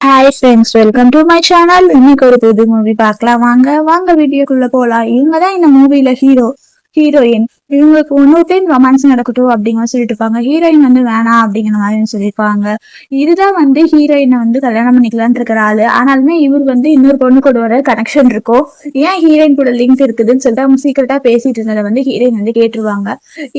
Hi friends, welcome to my channel. இன்னைக்கு ஒரு புது மூவி பார்க்கலாம். வாங்க வீடியோக்குள்ள போலாம். இவங்க தான் இந்த மூவில ஹீரோயின். இவங்களுக்கு இன்னொரு டைம் ரொமான்ஸ் நடக்கட்டும் அப்படிங்கிற சொல்லிட்டு இருப்பாங்க. ஹீரோயின் வந்து வேணாம் அப்படிங்கிற மாதிரி சொல்லியிருப்பாங்க. இதுதான் வந்து ஹீரோயினை வந்து கல்யாணம் பண்ணிக்கலான் இருக்கிற ஆளு. ஆனாலுமே இவர் வந்து இன்னொரு பொண்ணு கூட வர கனெக்ஷன் இருக்கும். ஏன் ஹீரோயின் கூட லிங்க் இருக்குதுன்னு சொல்லிட்டு அவங்க சீக்கிரட்டா பேசிட்டு இருந்ததை வந்து ஹீரோயின் வந்து கேட்டுருவாங்க.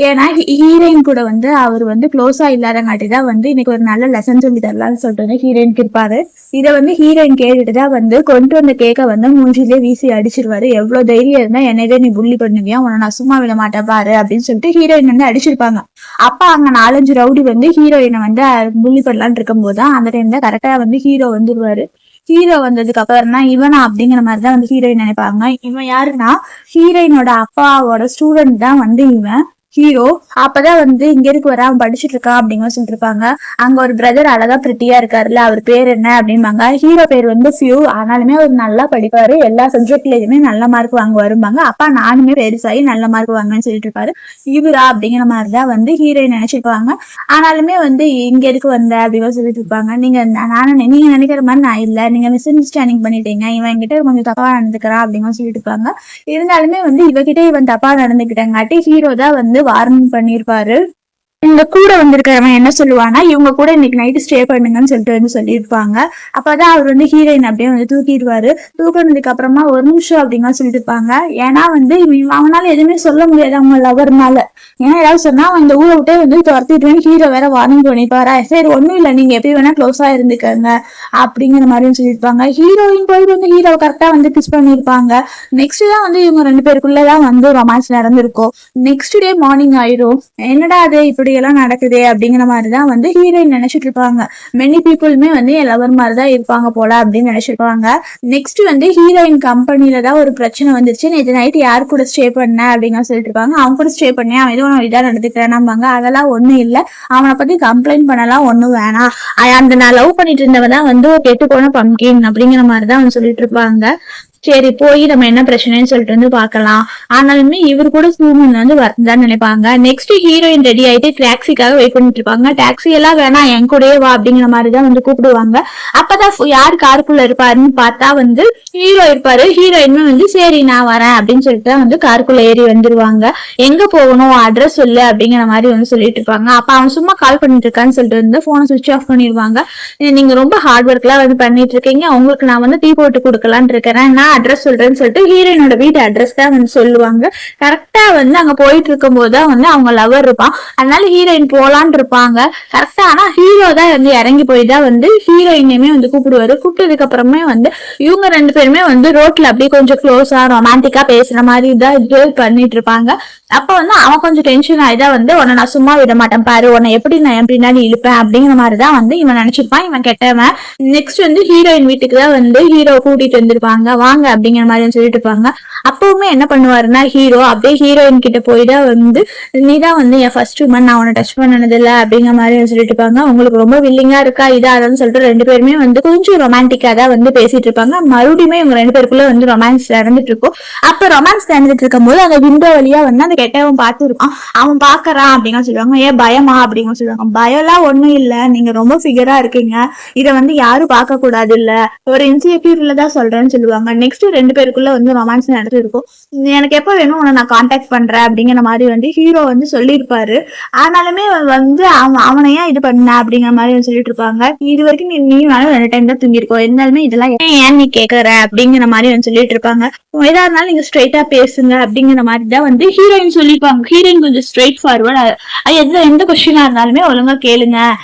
ஏன்னா ஹீரோயின் கூட வந்து அவர் வந்து க்ளோஸா இல்லாதங்காட்டி தான் வந்து இன்னைக்கு ஒரு நல்ல லெசன் சொல்லி தரலாம்னு சொல்லிட்டு வந்து ஹீரோயினுக்கு இருப்பாரு. இதை வந்து ஹீரோயின் கேட்டுட்டுதான் வந்து கொண்டு வந்த கேக்க வந்து மூஞ்சிலே வீசி அடிச்சிருவாரு. எவ்வளவு தைரியம் இருந்தா என்னதே நீ புள்ளி பண்ணுவியா, உன்னை நான் சும்மா விட மாட்டேன் பாரு அப்படின்னு சொல்லிட்டு ஹீரோயின் வந்து அடிச்சிருப்பாங்க. அப்ப அங்க 4-5 ரவுடி வந்து ஹீரோயினை வந்து புள்ளி பண்ணலான்னு இருக்கும் போதுதான் அந்த டைம் தான் கரெக்டா வந்து ஹீரோ வந்துருவாரு. ஹீரோ வந்ததுக்கு அப்புறம் தான் இவனா அப்படிங்கிற மாதிரிதான் வந்து ஹீரோயின் நினைப்பாங்க. இவன் யாருன்னா ஹீரோயினோட அப்பாவோட ஸ்டூடெண்ட் தான் வந்து இவன் ஹீரோ. அப்பதான் வந்து இங்க இருக்கு வர அவன் படிச்சுட்டு இருக்கான் அப்படிங்கிற சொல்லிட்டு இருப்பாங்க. அங்க ஒரு பிரதர் அழகா பிரிட்டியா இருக்காருல்ல, அவர் பேர் என்ன அப்படின்பாங்க. ஹீரோ பேர் வந்து ஃபியூ. ஆனாலுமே அவர் நல்லா படிப்பாரு, எல்லா சப்ஜெக்ட்லயுமே நல்ல மார்க் வாங்க வரும்பாங்க. அப்பா நானுமே பெருசாகி நல்ல மார்க் வாங்கன்னு சொல்லிட்டு இருப்பாரு. இவரா அப்படிங்கிற மாதிரிதான் வந்து ஹீரோயின் நினைச்சிருப்பாங்க. ஆனாலுமே வந்து இங்க இருக்கு வந்த அப்படிங்கிற சொல்லிட்டு இருப்பாங்க. நீங்க நினைக்கிற மாதிரி நான் இல்ல, நீங்க மிஸ் அண்டர்ஸ்டாண்டிங் பண்ணிட்டீங்க, இவன் கிட்ட கொஞ்சம் தப்பா நடந்துக்கிறான் அப்படிங்கிற சொல்லிட்டு இருப்பாங்க. இருந்தாலுமே வந்து இவகிட்ட இவன் தப்பா நடந்துக்கிட்டங்காட்டி ஹீரோ தான் வந்து வார்னிங் பண்ணிருப்பாரு. இந்த கூட வந்திருக்கிறவன் என்ன சொல்லுவானா, இவங்க கூட இன்னைக்கு நைட்டு ஸ்டே பண்ணுங்கன்னு சொல்லிட்டு வந்து சொல்லியிருப்பாங்க. அப்பதான் அவர் வந்து ஹீரோயின் அப்படியே வந்து தூக்கிடுவாரு. தூக்கினதுக்கு அப்புறமா ஒரு நிமிஷம் அப்படிங்க சொல்லிட்டு இருப்பாங்க. ஏன்னா வந்து அவனால எதுவுமே சொல்ல முடியாது அவங்க லவர்னால. ஏன்னா ஏதாவது சொன்னா அவன் இந்த ஊரை விட்டே வந்து துரத்திட்டு ஹீரோ வேற வார்னிங் பண்ணிப்பாரா. சரி ஒண்ணும் இல்லை, நீங்க எப்படி வேணா க்ளோஸா இருந்துக்கங்க அப்படிங்கிற மாதிரியும் சொல்லியிருப்பாங்க. ஹீரோயின் போயிட்டு வந்து ஹீரோ கரெக்டா வந்து கிஸ் பண்ணிருப்பாங்க. நெக்ஸ்ட் தான் வந்து இவங்க 2 பேருக்குள்ளதான் வந்து ரொமான்ஸ் நடந்திருக்கும். நெக்ஸ்ட் டே மார்னிங் ஆயிரும். என்னடா அது இப்படி எல்லாம் நடக்குது அப்படிங்கிற மாதிரிதான் வந்து ஹீரோயின் நினைச்சிட்டு இருப்பாங்க. மெனி பீப்புளுமே வந்து லவர் மாதிரிதான் இருப்பாங்க போல அப்படின்னு நினைச்சிருப்பாங்க. நெக்ஸ்ட் வந்து ஹீரோயின் கம்பெனில தான் ஒரு பிரச்சனை வந்துருச்சு. நேற்று நைட் யாரு கூட ஸ்டே பண்ண அப்படிங்கிற சொல்லிட்டு இருப்பாங்க. அவங்க கூட ஸ்டே பண்ணேன், அவன் எதுவும் இதா நடந்துக்கிறேன்னாம்பாங்க. அதெல்லாம் ஒண்ணும் இல்லை, அவனை பத்தி கம்ப்ளைண்ட் பண்ணலாம் ஒண்ணும் வேணாம், அந்த நான் லவ் பண்ணிட்டு இருந்தவதான் வந்து கெட்டு போன பம்கின் அப்படிங்கிற மாதிரிதான் அவங்க சொல்லிட்டு இருப்பாங்க. சரி போய் நம்ம என்ன பிரச்சனைன்னு சொல்லிட்டு வந்து பாக்கலாம். ஆனாலுமே இவர் கூட சூமன் வந்து வரதான் நினைப்பாங்க. நெக்ஸ்ட் ஹீரோயின் ரெடி ஆயிட்டு டாக்ஸிக்காக வெயிட் பண்ணிட்டு இருப்பாங்க. டாக்ஸி எல்லாம் வேணாம், என் கூடயே வா அப்படிங்கிற மாதிரிதான் வந்து கூப்பிடுவாங்க. அப்பதான் யார் காருக்குள்ள இருப்பாருன்னு பார்த்தா வந்து ஹீரோ இருப்பாரு. ஹீரோயினுமே வந்து சரி நான் வரேன் அப்படின்னு சொல்லிட்டு வந்து காருக்குள்ள ஏறி வந்துருவாங்க. எங்க போகணும் அட்ரஸ் சொல்லு அப்படிங்கிற மாதிரி வந்து சொல்லிட்டு இருப்பாங்க. அப்ப அவன் சும்மா கால் பண்ணிட்டு இருக்கான்னு சொல்லிட்டு வந்து போனை சுவிட்ச் ஆஃப் பண்ணிடுவாங்க. நீங்க ரொம்ப ஹார்ட் ஒர்க் எல்லாம் வந்து பண்ணிட்டு இருக்கீங்க, உங்களுக்கு நான் வந்து டீ போட்டு கொடுக்கலான்னு இருக்கிறேன், நான் அட்ரஸ் சொல்றேன்னு சொல்லிட்டு ஹீரோயினோட வீட்டு அட்ரஸ் தான் வந்து சொல்லுவாங்க. கரெக்டா வந்து அங்க போயிட்டு இருக்கும் போதுதான் வந்து அவங்க லவர் இருப்பான். அதனால ஹீரோயின் போலான்னு இருப்பாங்க கரெக்டா. ஆனா ஹீரோ தான் வந்து இறங்கி போய்தான் வந்து ஹீரோயினையுமே வந்து கூப்பிடுவாரு. கூப்பிட்டதுக்கு அப்புறமே வந்து இவங்க 2 பேருமே வந்து ரோட்ல அப்படியே கொஞ்சம் க்ளோஸா ரொமான்டிக்கா பேசுற மாதிரி தான் பண்ணிட்டு இருப்பாங்க. அப்ப வந்து அவன் கொஞ்சம் டென்ஷன் ஆயிதான் வந்து உன்னை நான் சும்மா விட மாட்டேன் பாரு, உன்னை எப்படி நான் என் பின்னாடி இழுப்பேன் அப்படிங்கிற மாதிரிதான் வந்து இவன் நினைச்சிருப்பான். இவன் கெட்டவன். நெக்ஸ்ட் வந்து ஹீரோயின் வீட்டுக்கு தான் வந்து ஹீரோ கூட்டிட்டு வந்திருப்பாங்க. வாங்க அப்படிங்கிற மாதிரி சொல்லிட்டு இருப்பாங்க. அப்பவுமே என்ன பண்ணுவாருன்னா ஹீரோ அப்படியே ஹீரோயின் கிட்ட போய்தான் வந்து நீதான் வந்து என் ஃபர்ஸ்ட் உமன், நான் உன்னை டச் பண்ணனது இல்லை அப்படிங்கிற மாதிரி சொல்லிட்டு இருப்பாங்க. உங்களுக்கு ரொம்ப வில்லிங்கா இருக்கா இதா அதுன்னு சொல்லிட்டு 2 பேருமே வந்து கொஞ்சம் ரொமான்டிக்கா தான் வந்து பேசிட்டு இருப்பாங்க. மறுபடியுமே இவங்க 2 பேருக்குள்ள வந்து ரொமான்ஸ் நடந்துட்டு இருக்கும். அப்ப ரொமான்ஸ் நடந்துட்டு இருக்கும் போது அந்த விண்டோ வழியா வந்து அந்த கெட்டவன் பார்த்து இருக்கான். அவன் பாக்குறான் அப்படிங்க சொல்லுவாங்க. ஏன் பயமா அப்படிங்க சொல்லுவாங்க. பயம்லாம் ஒண்ணும் இல்ல, நீங்க ரொம்ப ஃபிகரா இருக்கீங்க, இதை வந்து யாரும் பார்க்க கூடாது இல்ல, ஒரு இன்செக்யூர்ல தான் சொல்றேன்னு சொல்லுவாங்க. நெக்ஸ்ட் 2 பேருக்குள்ள வந்து ரொமான்ஸ் நடந்து இருக்கும். எனக்கு எப்ப வேணும் உன்னை நான் கான்டாக்ட் பண்றேன் அப்படிங்கிற மாதிரி வந்து ஹீரோ வந்து சொல்லியிருப்பாரு. ஆனாலுமே வந்து அவனை ஏன் இது பண்ண அப்படிங்கிற மாதிரி சொல்லிட்டு இருப்பாங்க. இது வரைக்கும் நீ வேணும் 2 டைம் தான் தூங்கிருக்கோம், இருந்தாலுமே இதெல்லாம் ஏன் நீ கேக்குற அப்படிங்கிற மாதிரி வந்து சொல்லிட்டு இருப்பாங்க. எதா இருந்தாலும் நீங்க ஸ்ட்ரெயிட்டா பேசுங்க அப்படிங்கிற மாதிரி தான் வந்து ஹீரோயின் சொல்லிருப்பாங்க. ஹீரோயின் கொஞ்சம் ஸ்ட்ரெயிட் ஃபார்வர்ட், எந்த கொஸ்டினா இருந்தாலுமே ஒழுங்கா கேளுங்க,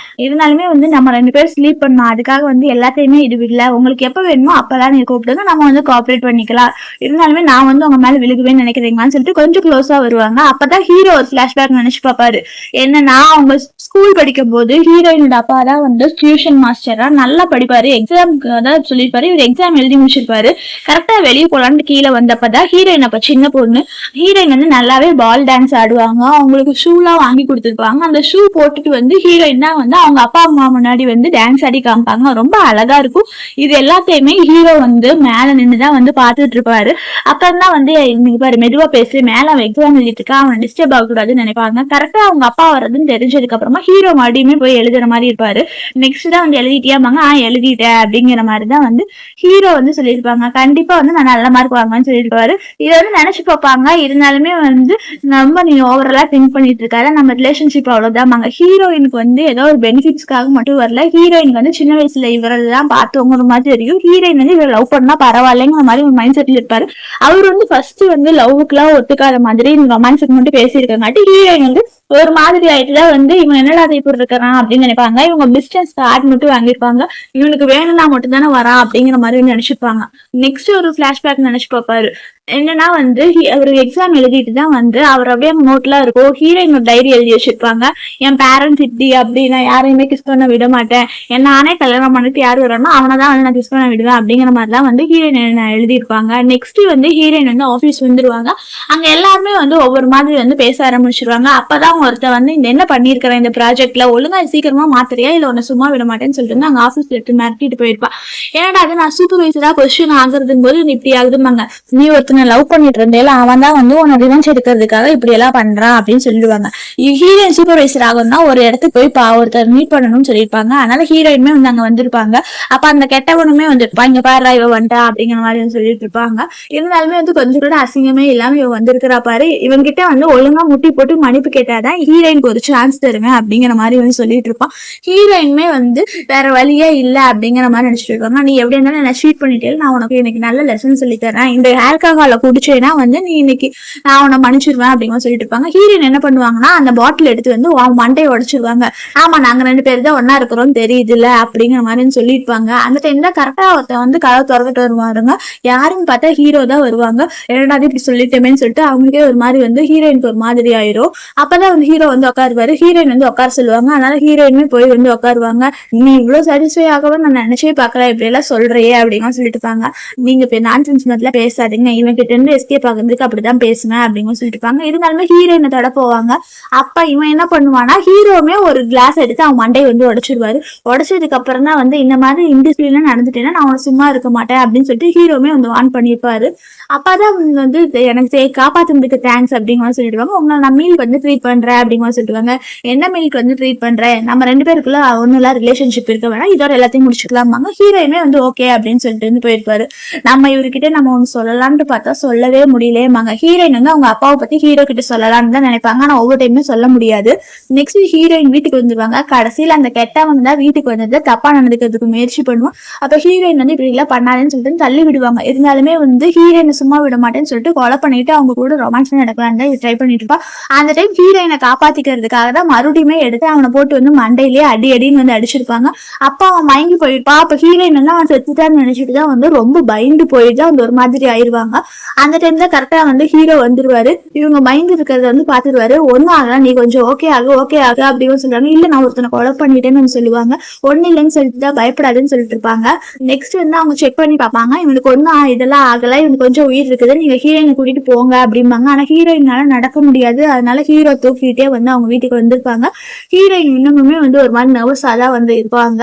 இருந்தாலுமே வந்து நம்ம 2 பேரும் ஸ்லீப் பண்ணோம், அதுக்காக வந்து எல்லாத்தையுமே இது இல்ல, உங்களுக்கு எப்ப வேணுமோ அப்பதான் நீங்க கூப்பிடுங்க, நம்ம வந்து கோஆபரேட் பண்ணிக்கலாம், இருந்தாலுமே நான் வந்து உங்க மேல விழுகுவேன்னு நினைக்கிறீங்களான்னு சொல்லிட்டு கொஞ்சம் க்ளோஸா வருவாங்க. அப்பதான் ஹீரோ ஒரு பிளாஷ்பேக் நினைச்சு பாப்பாரு. என்னன்னா அவங்க ஸ்கூல் படிக்கும் போது ஹீரோயினோட அப்பா தான் வந்து டியூஷன் மாஸ்டரா நல்லா படிப்பாரு. எக்ஸாம்க்கு அதான் சொல்லியிருப்பாரு. இவர் எக்ஸாம் எழுதி முடிச்சிருப்பாரு. கரெக்டா வெளியே போலான்னு கீழே வந்தப்பதான் ஹீரோயின் அப்ப சின்ன பொண்ணு. ஹீரோயின் வந்து நல்லாவே பால் டான்ஸ் ஆடுவாங்க. அவங்களுக்கு ஷூலாம் வாங்கி கொடுத்துருப்பாங்க. அந்த ஷூ போட்டுட்டு வந்து ஹீரோயின் தான் வந்து அவங்க அப்பா அம்மா முன்னாடி வந்து டான்ஸ் ஆடி காமிப்பாங்க. ரொம்ப அழகா இருக்கும். இது எல்லாத்தையுமே ஹீரோ வந்து மேல நின்றுதான் வந்து பாத்துட்டு இருப்பாரு. அப்ப அப்புறம் தான் வந்து இன்னைக்கு பாரு மெதுவா பேசி மேல அவன் எக்ஸாம் எழுதிட்டு இருக்கா, அவன் டிஸ்டர்ப் ஆகக்கூடாதுன்னு நினைப்பாங்க. கரெக்டா அவங்க அப்பா வர்றதுன்னு தெரிஞ்சதுக்கு அப்புறமா ஹீரோ மறுபடியுமே போய் எழுதுற மாதிரி இருப்பாரு. நெக்ஸ்ட் தான் வந்து எழுதிட்டியாமாங்க, எழுதிட்டேன் அப்படிங்கிற மாதிரிதான் வந்து ஹீரோ வந்து சொல்லியிருப்பாங்க. கண்டிப்பா வந்து நான் நல்ல மார்க் வாங்குவேன்னு சொல்லியிருப்பாரு. இதை வந்து நினைச்சு பார்ப்பாங்க. இருந்தாலுமே வந்து நம்ம நீ ஓவரலா திங்க் பண்ணிட்டு இருக்காரு, நம்ம ரிலேஷன்ஷிப் அவ்வளவுதான். ஹீரோயினுக்கு வந்து ஏதோ ஒரு பெனிஃபிட்ஸ்க்காக மட்டும் வரல. ஹீரோயினுக்கு வந்து சின்ன வயசுல இவரெல்லாம் பார்த்தவங்கிற மாதிரி தெரியும். ஹீரோயின் வந்து இவர் லவ் பண்ணா பரவாயில்லைங்கிற மாதிரி ஒரு மைண்ட் செட்ல இருப்பாரு. அவர் வந்து ஃபர்ஸ்ட் வந்து லவ்வுக்கு எல்லாம் ஒத்துக்காத மாதிரி ரொமான்ஸுக்கு மட்டும் பேசியிருக்கங்காட்டி ஹீரோயின் வந்து ஒரு மாதிரி ஆயிட்டுதான் வந்து இவன் என்னடா இப்படி இருக்கிறான் அப்படின்னு நினைப்பாங்க. இவங்க பிசினஸ் கார்டு மட்டும் வாங்கியிருப்பாங்க. இவனுக்கு வேணும்னா மட்டும் தானே வரான் அப்படிங்கிற மாதிரி நினைச்சிருப்பாங்க. நெக்ஸ்ட் ஒரு பிளாஷ்பேக் நினைச்சு பார்ப்பாரு. என்னன்னா வந்து அவர் எக்ஸாம் எழுதிட்டு தான் வந்து அவர் அப்படியே நோட்லாம் இருக்கும். ஹீரோயின் ஒரு டைரி எழுதி வச்சிருப்பாங்க. என் பேரண்ட்ஸ் இப்படி அப்படி நான் யாரையுமே கிஸ் பண்ண விட மாட்டேன், நானே கல்யாணம் பண்ணிட்டு யார் வரணும் அவனை தான் வந்து நான் கிஸ் பண்ண விடுவேன் அப்படிங்கிற மாதிரிலாம் வந்து ஹீரோயின் எழுதியிருப்பாங்க. நெக்ஸ்ட் வந்து ஹீரோயின் வந்து ஆஃபீஸ் வந்துருவாங்க. அங்க எல்லாருமே வந்து ஒவ்வொரு மாதிரி வந்து பேச ஆரம்பிச்சிருவாங்க. அப்பதான் ஒருத்த வந்து இந்த என்ன பண்ணிருக்கிறேன் இந்த ப்ராஜெக்ட்ல ஒழுங்கா சீக்கிரமா மாத்திரியா இல்ல உன்னை சும்மா விட மாட்டேன்னு சொல்லிட்டு அங்க ஆஃபீஸ்ல எடுத்து மிரட்டிட்டு போயிருப்பா. ஏன்னா அது நான் சூப்பர்வைசரா பொசிஷன் ஆகுறதும் போது இப்படி ஆகுதுமாங்க. நீ ஒருத்தனை லவ் பண்ணிட்டு இருந்தேல அவன் தான் வந்து உன்னை ரிவெஞ்ச் எடுக்கிறதுக்காக இப்படி எல்லாம் பண்றான் அப்படின்னு சொல்லிடுவாங்க. ஹீரோயின் சூப்பர்வைசர் ஆகும்னா ஒரு இடத்துக்கு போய் ஒருத்தர் மீட் பண்ணணும்னு சொல்லியிருப்பாங்க. அதனால ஹீரோயினுமே வந்து அங்க வந்திருப்பாங்க. அப்ப அந்த கெட்டவனுமே வந்துருப்பாங்க. இங்க பாரு இவ வந்துட்டா அப்படிங்கிற மாதிரி சொல்லிட்டு இருப்பாங்க. இருந்தாலுமே வந்து கொஞ்சம் கூட அசிங்கமே இல்லாம இவ வந்திருக்கிறா பாரு, இவங்கிட்ட வந்து ஒழுங்கா முட்டி போட்டு மன்னிப்பு கேட்டாதான் ஹீரோயினுக்கு ஒரு சான்ஸ் தருவேன் அப்படிங்கிற மாதிரி வந்து சொல்லிட்டு இருப்பான். ஹீரோயினுமே வந்து வேற வழியே இல்ல அப்படிங்கிற மாதிரி நினைச்சிட்டு இருக்காங்க. நீ எப்படி இருந்தாலும் என்ன ட்ரீட் பண்ணிட்டே, நான் உனக்கு இன்னைக்கு நல்ல லெசன் சொல்லி தரேன், இந்த ஆல்கஹாலை குடிச்சேன்னா வந்து நீ இன்னைக்கு நான் உன்னை மன்னிச்சிருவேன் அப்படிங்கிற சொல்லிட்டு இருப்பாங்க. ஹீரோயின் என்ன பண்ணுவாங்கன்னா அந்த பாட்டில் எடுத்து வந்து மண்டையை உடைச்சிருவாங்க. ஆமா நாங்க 2 பேர் தான் ஒன்னா இருக்கிறோம் தெரியுதுல்ல அப்படிங்கிற மாதிரி சொல்லியிருப்பாங்க. அந்த டைம் தான் கரெக்டா ஒருத்த வந்து கதவை திறந்துட்டு வருவாருங்க. யாருன்னு பார்த்தா ஹீரோ தான் வருவாங்க. என்னடாது இப்படி சொல்லிட்டேமேன்னு சொல்லிட்டு அவங்களுக்கே ஒரு மாதிரி வந்து ஹீரோயினுக்கு ஒரு மாதிரி ஆயிரும். அப்பதான் வந்து ஹீரோ வந்து உட்காருவாரு. ஹீரோயின் வந்து உட்கார சொல்லுவாங்க. அதனால ஹீரோயினுமே போய் வந்து உட்காருவாங்க. நீ இவ்வளவு சாட்டிஸ்ஃபை ஆகவே நான் நினைச்சே பாக்கல, இப்படி எல்லாம் சொல்றியே அப்படின்னு சொல்லிட்டு இருப்பாங்க. நீங்க இப்ப நான்சென்ஸ் மாதிரிலாம் பேசாதீங்க, இவன் கிட்ட இருந்து எஸ்கேப் ஆகுறதுக்கு அப்படிதான் பேசுவேன் அப்படின்னு சொல்லிட்டு இருப்பாங்க. இருந்தாலுமே ஹீரோயினை தொட போவாங்க. அப்ப இவன் என்ன பண்ணுவானா ஹீரோவுமே ஒரு கிளாஸ் எடுத்து அவன் மண்டையை வந்து உடைச்சிருவாரு. உடைச்சதுக்கு அப்புறம் தான் வந்து இந்த மாதிரி இன்டிஸ்பிளினா நடந்துட்டேன்னா நான் அவனை சும்மா இருக்க மாட்டேன் அப்படின்னு சொல்லிட்டு ஹீரோவுமே வந்து வான் பண்ணிருப்பாரு. அப்பதான் வந்து எனக்கு காப்பாத்துறதுக்கு தேங்க்ஸ் அப்படிங்கிற சொல்லிடுவாங்க. உங்களை நான் மீலுக்கு வந்து ட்ரீட் பண்றேன் அப்படிங்கிற சொல்லிடுவாங்க. என்ன மீலுக்கு வந்து ட்ரீட் பண்றேன், நம்ம 2 பேருக்குள்ள ஒன்னும் இல்ல ரிலேஷன்ஷிப் இருக்க வேணாம், இதோட எல்லாத்தையும் முடிச்சுக்கலாமாங்க. ஹீரோயுமே வந்து ஓகே அப்படின்னு சொல்லிட்டு வந்து போயிருப்பாரு. நம்ம இவர்கிட்ட நம்ம ஒண்ணு சொல்லலாம்னு பார்த்தா சொல்லவே முடியலையேமாங்க. ஹீரோயின் வந்து அவங்க அப்பாவை பத்தி ஹீரோ கிட்ட சொல்லலாம்னு தான் நினைப்பாங்க. ஆனா ஒவ்வொரு டைமே சொல்ல முடியாது. நெக்ஸ்ட் ஹீரோயின் வீட்டுக்கு வந்துருவாங்க. கடைசியில அந்த கெட்டவன் தான் வீட்டுக்கு வந்தது தப்பா நடந்துக்கிறதுக்கு முயற்சி பண்ணுவான். அப்ப ஹீரோயின் வந்து இப்படி எல்லாம் பண்ணாதுன்னு சொல்லிட்டு தள்ளி விடுவாங்க. இருந்தாலுமே வந்து ஹீரோயின் சும்மா விட மாட்டேன்னு சொல்லிட்டு கொலை பண்ணிட்டு அவங்க கூட ரொமான்ஸ் நடக்கலான்னு தான் ட்ரை பண்ணிட்டு இருப்பா. அந்த டைம் ஹீரோயினை காப்பாத்திக்கிறதுக்காக தான் மறுபடியுமே எடுத்து அவனை போட்டு வந்து மண்டையிலேயே அடின்னு வந்து அடிச்சிருப்பாங்க. அப்ப அவன் மயங்கி போயிருப்பா. அப்ப ஹீரோயின் வந்து அவன் செத்துட்டான்னு நினைச்சிட்டு தான் வந்து ரொம்ப பயந்து போயிட்டு வந்து ஒரு மாதிரி ஆயிருவாங்க. அந்த டைம் தான் கரெக்டா வந்து ஹீரோ வந்துருவாரு. இவங்க பயந்து இருக்கிறத வந்து பாத்துருவாரு. ஒன்னும் ஆகலாம், நீ கொஞ்சம் ஓகே ஆகு அப்படின்னு சொல்லுவாங்க. இல்ல நான் ஒருத்தனை கொலை பண்ணிட்டேன்னு சொல்லுவாங்க. ஒண்ணு இல்லைன்னு சொல்லிட்டு தான் பயப்படாதுன்னு சொல்லிட்டு இருப்பாங்க. நெக்ஸ்ட் வந்து அவங்க செக் பண்ணி பார்ப்பாங்க. இவனுக்கு ஒன்னும் இதெல்லாம் ஆகல, இவனுக்கு கொஞ்சம் உயிர் இருக்குது, நீங்க ஹீரோயினை கூட்டிட்டு போங்க அப்படிம்பாங்க. ஆனா ஹீரோயினால நடக்க முடியாது. அதனால ஹீரோ தூக்கிட்டே வந்து அவங்க வீட்டுக்கு வந்திருப்பாங்க. ஹீரோயின் இன்னுமே வந்து ஒரு மாதிரி நர்வஸா தான் வந்து இருப்பாங்க.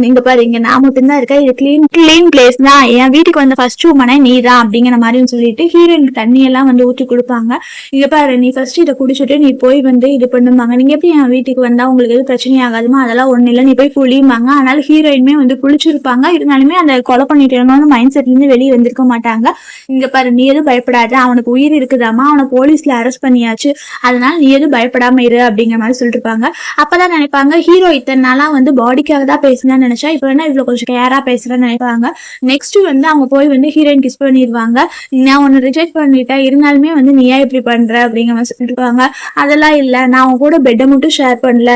நீங்க பாருங்க நான் மட்டும்தான் இருக்கேன், இது கிளீன் பிளேஸ் தான், என் வீட்டுக்கு வந்த ஃபர்ஸ்ட் உமனே நீ தான் அப்படிங்கிற மாதிரி சொல்லிட்டு ஹீரோயினுக்கு தண்ணி எல்லாம் வந்து ஊற்றி கொடுப்பாங்க. இங்க பாரு நீ ஃபர்ஸ்ட் இதை குடிச்சிட்டு நீ போய் வந்து இது பண்ணுவாங்க. நீங்க எப்படி என் வீட்டுக்கு வந்தா உங்களுக்கு எது பிரச்சனை ஆகாதுமா, அதெல்லாம் ஒண்ணு இல்லை, நீ போய் குளிப்பாங்க. அதனால ஹீரோயினுமே வந்து குளிச்சிருப்பாங்க. இருந்தாலுமே அந்த கொலை பண்ணிட்டு மைண்ட் செட்ல இருந்து வெளியே வந்திருக்க மாட்டாங்க. இங்க பாரு நீ எதுவும் பயப்படாத, அவனுக்கு உயிர் இருக்குதாமா, அவனை போலீஸ்ல அரெஸ்ட் பண்ணியாச்சு, அதனால நீ எதுவும் பயப்படாம இரு அப்படிங்கிற மாதிரி சொல்லிட்டு இருப்பாங்க. அப்பதான் நினைப்பாங்க ஹீரோ இத்தனை நாளா வந்து பாடிக்காக தான் பேசுனான்னு நினைச்சா இப்ப என்ன இவ்வளவு கொஞ்சம் கேரா பேசுறேன்னு நினைப்பாங்க. நெக்ஸ்ட் வந்து அவங்க போய் வந்து ஹீரோயின் கிஸ் பண்ணிடுவாங்க. நான் உன்னை ரிஜெக்ட் பண்ணிட்டேன், இருந்தாலுமே வந்து நீ ஏன் இப்படி பண்ற அப்படிங்கிற மாதிரி சொல்லிட்டு இருப்பாங்க. அதெல்லாம் இல்ல, நான் உங்க கூட பெட்டை மட்டும் ஷேர் பண்ணல,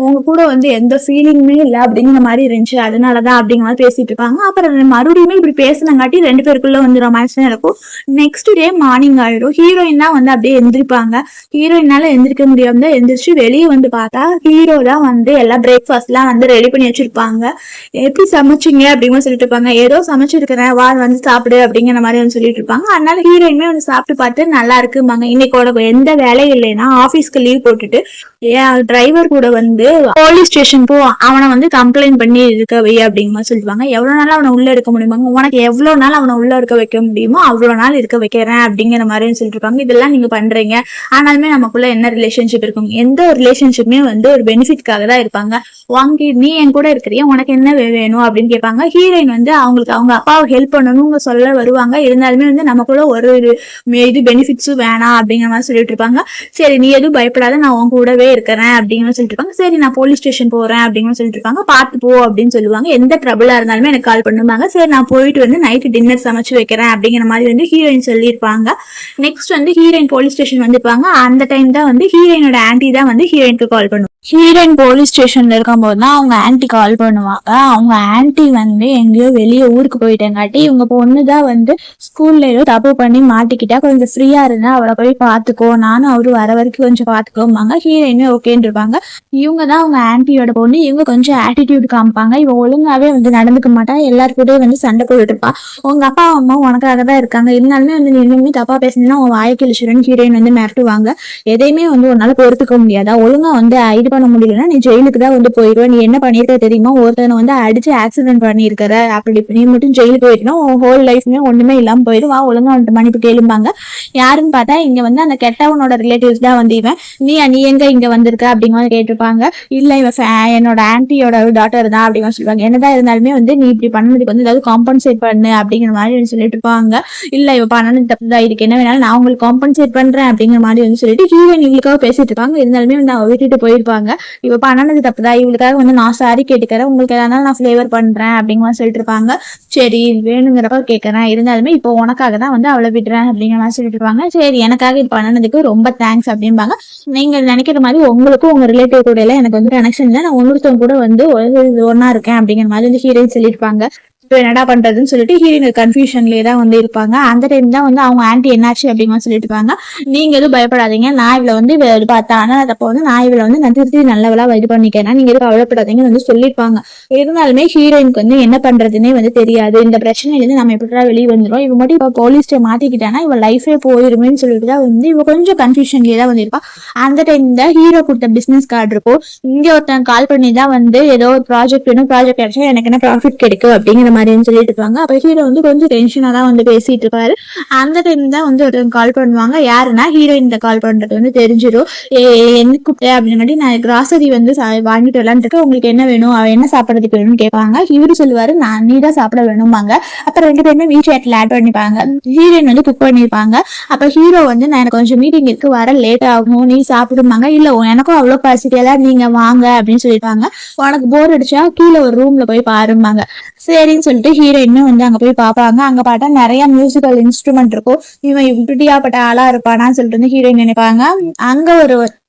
உங்க கூட வந்து எந்த ஃபீலிங்குமே இல்ல அப்படிங்கிற மாதிரி இருந்துச்சு, அதனாலதான் அப்படிங்கிற மாதிரி பேசிட்டு இருப்பாங்க. அப்புறம் மறுபடியுமே இப்படி பேசினங்காட்டி 2 பேருக்குள்ள வந்து ரொமான்ஸ் இருக்கும். நெக்ஸ்ட் டே மார்னிங் ஆயிடும். ஹீரோயின் தான் வந்து அப்படியே எந்திரிப்பாங்க. ஹீரோயினால எந்திரிக்க முடியாம தான் எந்திரிச்சு வெளியே வந்து பார்த்தா ஹீரோ தான் வந்து எல்லாம் பிரேக்ஃபாஸ்ட் எல்லாம் வந்து ரெடி பண்ணி வச்சிருப்பாங்க. எப்படி சமைச்சிங்க அப்படிங்கிற சொல்லிட்டு இருப்பாங்க. ஏதோ சமைச்சிருக்கிறேன் வா வந்து சாப்பிடு அப்படிங்கிற மாதிரி வந்து சொல்லி சொல்லிட்டு இருப்பாங்க. அதனால ஹீரோயினுமே வந்து சாப்பிட்டு பார்த்து நல்லா இருக்குமாங்க. இன்னைக்கு உனக்கு எந்த வேலையும் இல்லைன்னா ஆபீஸ்க்கு லீவ் போட்டுட்டு ஏன் டிரைவர் கூட வந்து போலீஸ் ஸ்டேஷன் போ, அவனை வந்து கம்ப்ளைண்ட் பண்ணி இருக்க வை அப்படிங்கிற மாதிரி சொல்லுவாங்க. எவ்வளவு நாள் அவனை உள்ள எடுக்க முடியுமாங்க, உனக்கு எவ்வளவு நாள் அவனை உள்ள இருக்க வைக்க முடியுமோ அவ்வளவு நாள் இருக்க வைக்கிறேன் அப்படிங்கிற மாதிரி சொல்லிட்டு இருப்பாங்க. இதெல்லாம் நீங்க பண்றீங்க, ஆனாலுமே நமக்குள்ள என்ன ரிலேஷன்ஷிப் இருக்கும், எந்த ஒரு ரிலேஷன்ஷிப்புமே வந்து ஒரு பெனிஃபிட்காக தான் இருப்பாங்க. வாங்கி நீ என் கூட இருக்கிறியா, உனக்கு என்ன வேணும் அப்படின்னு கேட்பாங்க. ஹீரோயின் வந்து அவங்களுக்கு அவங்க அப்பாவை ஹெல்ப் பண்ணணும்னு சொல்ல வருவாங்க. இருந்தாலுமே வந்து நமக்குள்ள ஒரு இது பெனிஃபிட்ஸும் வேணாம் அப்படிங்கிற மாதிரி சொல்லிட்டு இருப்பாங்க. சரி நீ எதுவும் பயப்படாத, நான் உன் கூடவே இருக்கிறேன் அப்படிங்கிற சொல்லிட்டு இருப்பாங்க. சரி நான் போலீஸ் ஸ்டேஷன் போறேன் அப்படிங்கிற சொல்லிட்டு இருப்பாங்க. பார்த்து போ அப்படின்னு சொல்லுவாங்க. எந்த ட்ரபிளா இருந்தாலுமே எனக்கு கால் பண்ணுவாங்க. சரி நான் போயிட்டு வந்து நைட்டு டின்னர் சமைச்சு வைக்கிறேன் அப்படிங்கிற மாதிரி வந்து ஹீரோயின் சொல்லியிருப்பாங்க. நெக்ஸ்ட் வந்து ஹீரோயின் போலீஸ் ஸ்டேஷன் வந்துருப்பாங்க. அந்த டைம் தான் வந்து ஹீரோயினோட ஆன்டி தான் வந்து ஹீரோயினுக்கு கால் பண்ணுவாங்க. ஹீரோயின் போலீஸ் ஸ்டேஷன்ல இருக்கும்போது தான் அவங்க ஆன்டி கால் பண்ணுவாங்க. அவங்க ஆன்டி வந்து எங்கேயோ வெளியே ஊருக்கு போயிட்டேங்காட்டி இவங்க பொண்ணுதான் வந்து ஸ்கூல்ல ஏதோ தப்பு பண்ணி மாட்டிக்கிட்டா, கொஞ்சம் ஃப்ரீயா இருந்தா அவளை போய் பாத்துக்கோ, நானும் அவரு வர வரைக்கும் கொஞ்சம் பாத்துக்கோம்பாங்க. ஹீரோயினுமே ஓகேன்னு இருப்பாங்க. இவங்க தான் அவங்க ஆன்டியோட பொண்ணு. இவங்க கொஞ்சம் ஆட்டிடியூட் காமிப்பாங்க. இவ ஒழுங்காவே வந்து நடந்துக்க மாட்டா, எல்லாருக்கூடயும் வந்து சண்டை போட்டுட்டு இருப்பா. உங்க அப்பா அம்மா உனக்காக தான் இருக்காங்க, இருந்தாலுமே வந்து நீ இன்னுமே தப்பா பேசினா உன் வாயை கிழிச்சிருன்னு ஹீரோயின் வந்து மிரட்டுவாங்க. எதையுமே வந்து உன்னால பொறுத்துக்க முடியாதா, ஒழுங்கா வந்து இது பண்ண முடியலன்னா நீ ஜெயிலுக்கு தான் வந்து போயிடுவ, நீ என்ன பண்ணிருக்க தெரியுமா, ஒருத்தனை வந்து அடிச்சு ஆக்சிடென்ட் பண்ணிருக்கிற, அப்படி நீ மட்டும் ஜெயிலுக்கு போயிட்டுனா உன் ஹோல் லைஃப்மே ஒண்ணுமே இல்லாம போயிடும், வா ஒழுங்கா வந்துட்டு மன்னிப்பு கேளும்பாங்க. யாருன்னு பார்த்தா இங்க வந்து அந்த கெட்டவனோட ரிலேட்டிவ்ஸ் தான் வந்து இவன். நீ எங்க இங்க வந்திருக்க அப்படிங்கிற கேட்டிருப்பாங்க. இல்ல இவன் என்னோட ஆன்டியோட டாட்டர் தான் அப்படிங்கிற சொல்லுவாங்க. என்னதான் இருந்தாலுமே வந்து நீ இப்படி பண்ணதுக்கு வந்து ஏதாவது காம்பன்சேட் பண்ணு அப்படிங்கிற மாதிரி சொல்லிட்டு இருப்பாங்க. இல்ல இவ பண்ணது தப்புதான், இதுக்கு என்ன வேணாலும் நான் உங்களுக்கு காம்பன்சேட் பண்றேன் அப்படிங்கிற மாதிரி வந்து சொல்லிட்டு ஹீரோயின் இவங்களுக்காக பேசிட்டு இருப்பாங்க. இருந்தாலுமே வந்து அவ விட்டுட்டு போயிருப்பாங்க. இவ பண்ணது தப்புதான், இவளுக்காக வந்து நான் சாரி கேட்டுக்கிறேன், உங்களுக்கு எதாவது நான் ஃபிளேவர் பண்றேன் அப்படிங்கிற சொல்லிட்டு இருப்பாங்க. சரி வேணுங்கிறப்ப கேட்கறேன், இருந்தாலுமே இப்போ உனக்காக தான் வந்து அவளை விடுறேன் அப்படிங்கிற மாதிரி சொல்லிட்டு இருப்பாங்க. சரி எனக்காக இது பண்ணதுக்கு ரொம்ப தேங்க்ஸ் அப்படின்பாங்க. நீங்க நினைக்கிற மாதிரி உங்களுக்கும் உங்க ரிலேட்டிவ் கூட எல்லாம் எனக்கு வந்து கனெக்ஷன் இல்லை, நான் ஒன்னொருத்தவங்க கூட வந்து ஒன்னா இருக்கேன் அப்படிங்கிற மாதிரி வந்து ஹீரோயின் சொல்லியிருப்பாங்க. இப்போ என்னடா பண்றதுன்னு சொல்லிட்டு ஹீரோயின் கன்ஃபியூஷன்லேயே தான் வந்து இருப்பாங்க. அந்த டைம் தான் வந்து அவங்க ஆன்டி என்னாச்சு அப்படிங்கிற சொல்லிட்டு இருப்பாங்க. நீங்க எதுவும் பயப்படாதீங்க, நான் இவளை வந்து பார்த்தா அப்போ வந்து நான் இவளை வந்து நான் திருத்தி நல்லவளா இது பண்ணிக்கிறேன், நீங்க எதுவும் கவலைப்படாதீங்கன்னு வந்து சொல்லியிருப்பாங்க. இருந்தாலுமே ஹீரோயினுக்கு வந்து என்ன பண்றதுன்னே வந்து தெரியாது. இந்த பிரச்சனையிலேருந்து நம்ம எப்படிடா வெளியே வந்துடும், இவ மட்டும் இப்போ போலீஸ்ட மாட்டிக்கிட்டானா இவ லைஃபே போயிருமேன்னு சொல்லிட்டு தான் வந்து இவ கொஞ்சம் கன்ஃபியூஷன்லேயே தான் வந்து இருப்பா. அந்த டைம் தான் ஹீரோ கொடுத்த பிசினஸ் கார்டு இருக்கும். இங்க ஒருத்தன் கால் பண்ணி தான் வந்து ஏதோ ஒரு ப்ராஜெக்ட் வேணும், ப்ராஜெக்ட் கிடைச்சா எனக்கு என்ன ப்ராஃபிட் கிடைக்கும் அப்படிங்கிற மாதிரின்னு சொல்லிட்டு இருப்பாங்க. அப்ப ஹீரோ வந்து கொஞ்சம் டென்ஷனா தான் வந்து பேசிட்டு இருப்பாரு. அந்த டைம் தான் வந்து ஒருத்தவங்க கால் பண்ணுவாங்க. யாருன்னா ஹீரோயின் கால் பண்றது வந்து தெரிஞ்சிடும். என்ன கூப்பிட்டேன் அப்படின்னு, நான் கிராசரி வந்து வாங்கிட்டு வரலான்னு இருக்கேன், உங்களுக்கு என்ன வேணும், என்ன சாப்பிடறதுக்கு வேணும்னு கேட்பாங்க. இவரு சொல்லுவாரு நான் நீ தான் சாப்பிட வேணும்பாங்க. அப்புறம் ரெண்டு பேருமே வீட்டு ஆட் பண்ணிப்பாங்க. ஹீரோயின் வந்து குக் பண்ணிருப்பாங்க. அப்ப ஹீரோ வந்து நான் எனக்கு கொஞ்சம் மீட்டிங் இருக்கு, வர லேட் ஆகும், நீ சாப்பிடுமாங்க. இல்ல எனக்கும் அவ்வளவு பசிக்கல, நீங்க வாங்க அப்படின்னு சொல்லிட்டாங்க. உனக்கு போர் அடிச்சா கீழே ஒரு ரூம்ல போய் பாருமாங்க. சரின்னு சொல்லிட்டு ஹீரோயினுமே வந்து அங்க போய் பாப்பாங்க. அங்க பார்த்தா நிறைய மியூசிக்கல் இன்ஸ்ட்ருமெண்ட் இருக்கும். இவன் இப்படியாப்பட்ட ஆளா இருப்பானான்னு சொல்லிட்டு வந்து ஹீரோயின் நினைப்பாங்க. அங்க ஒரு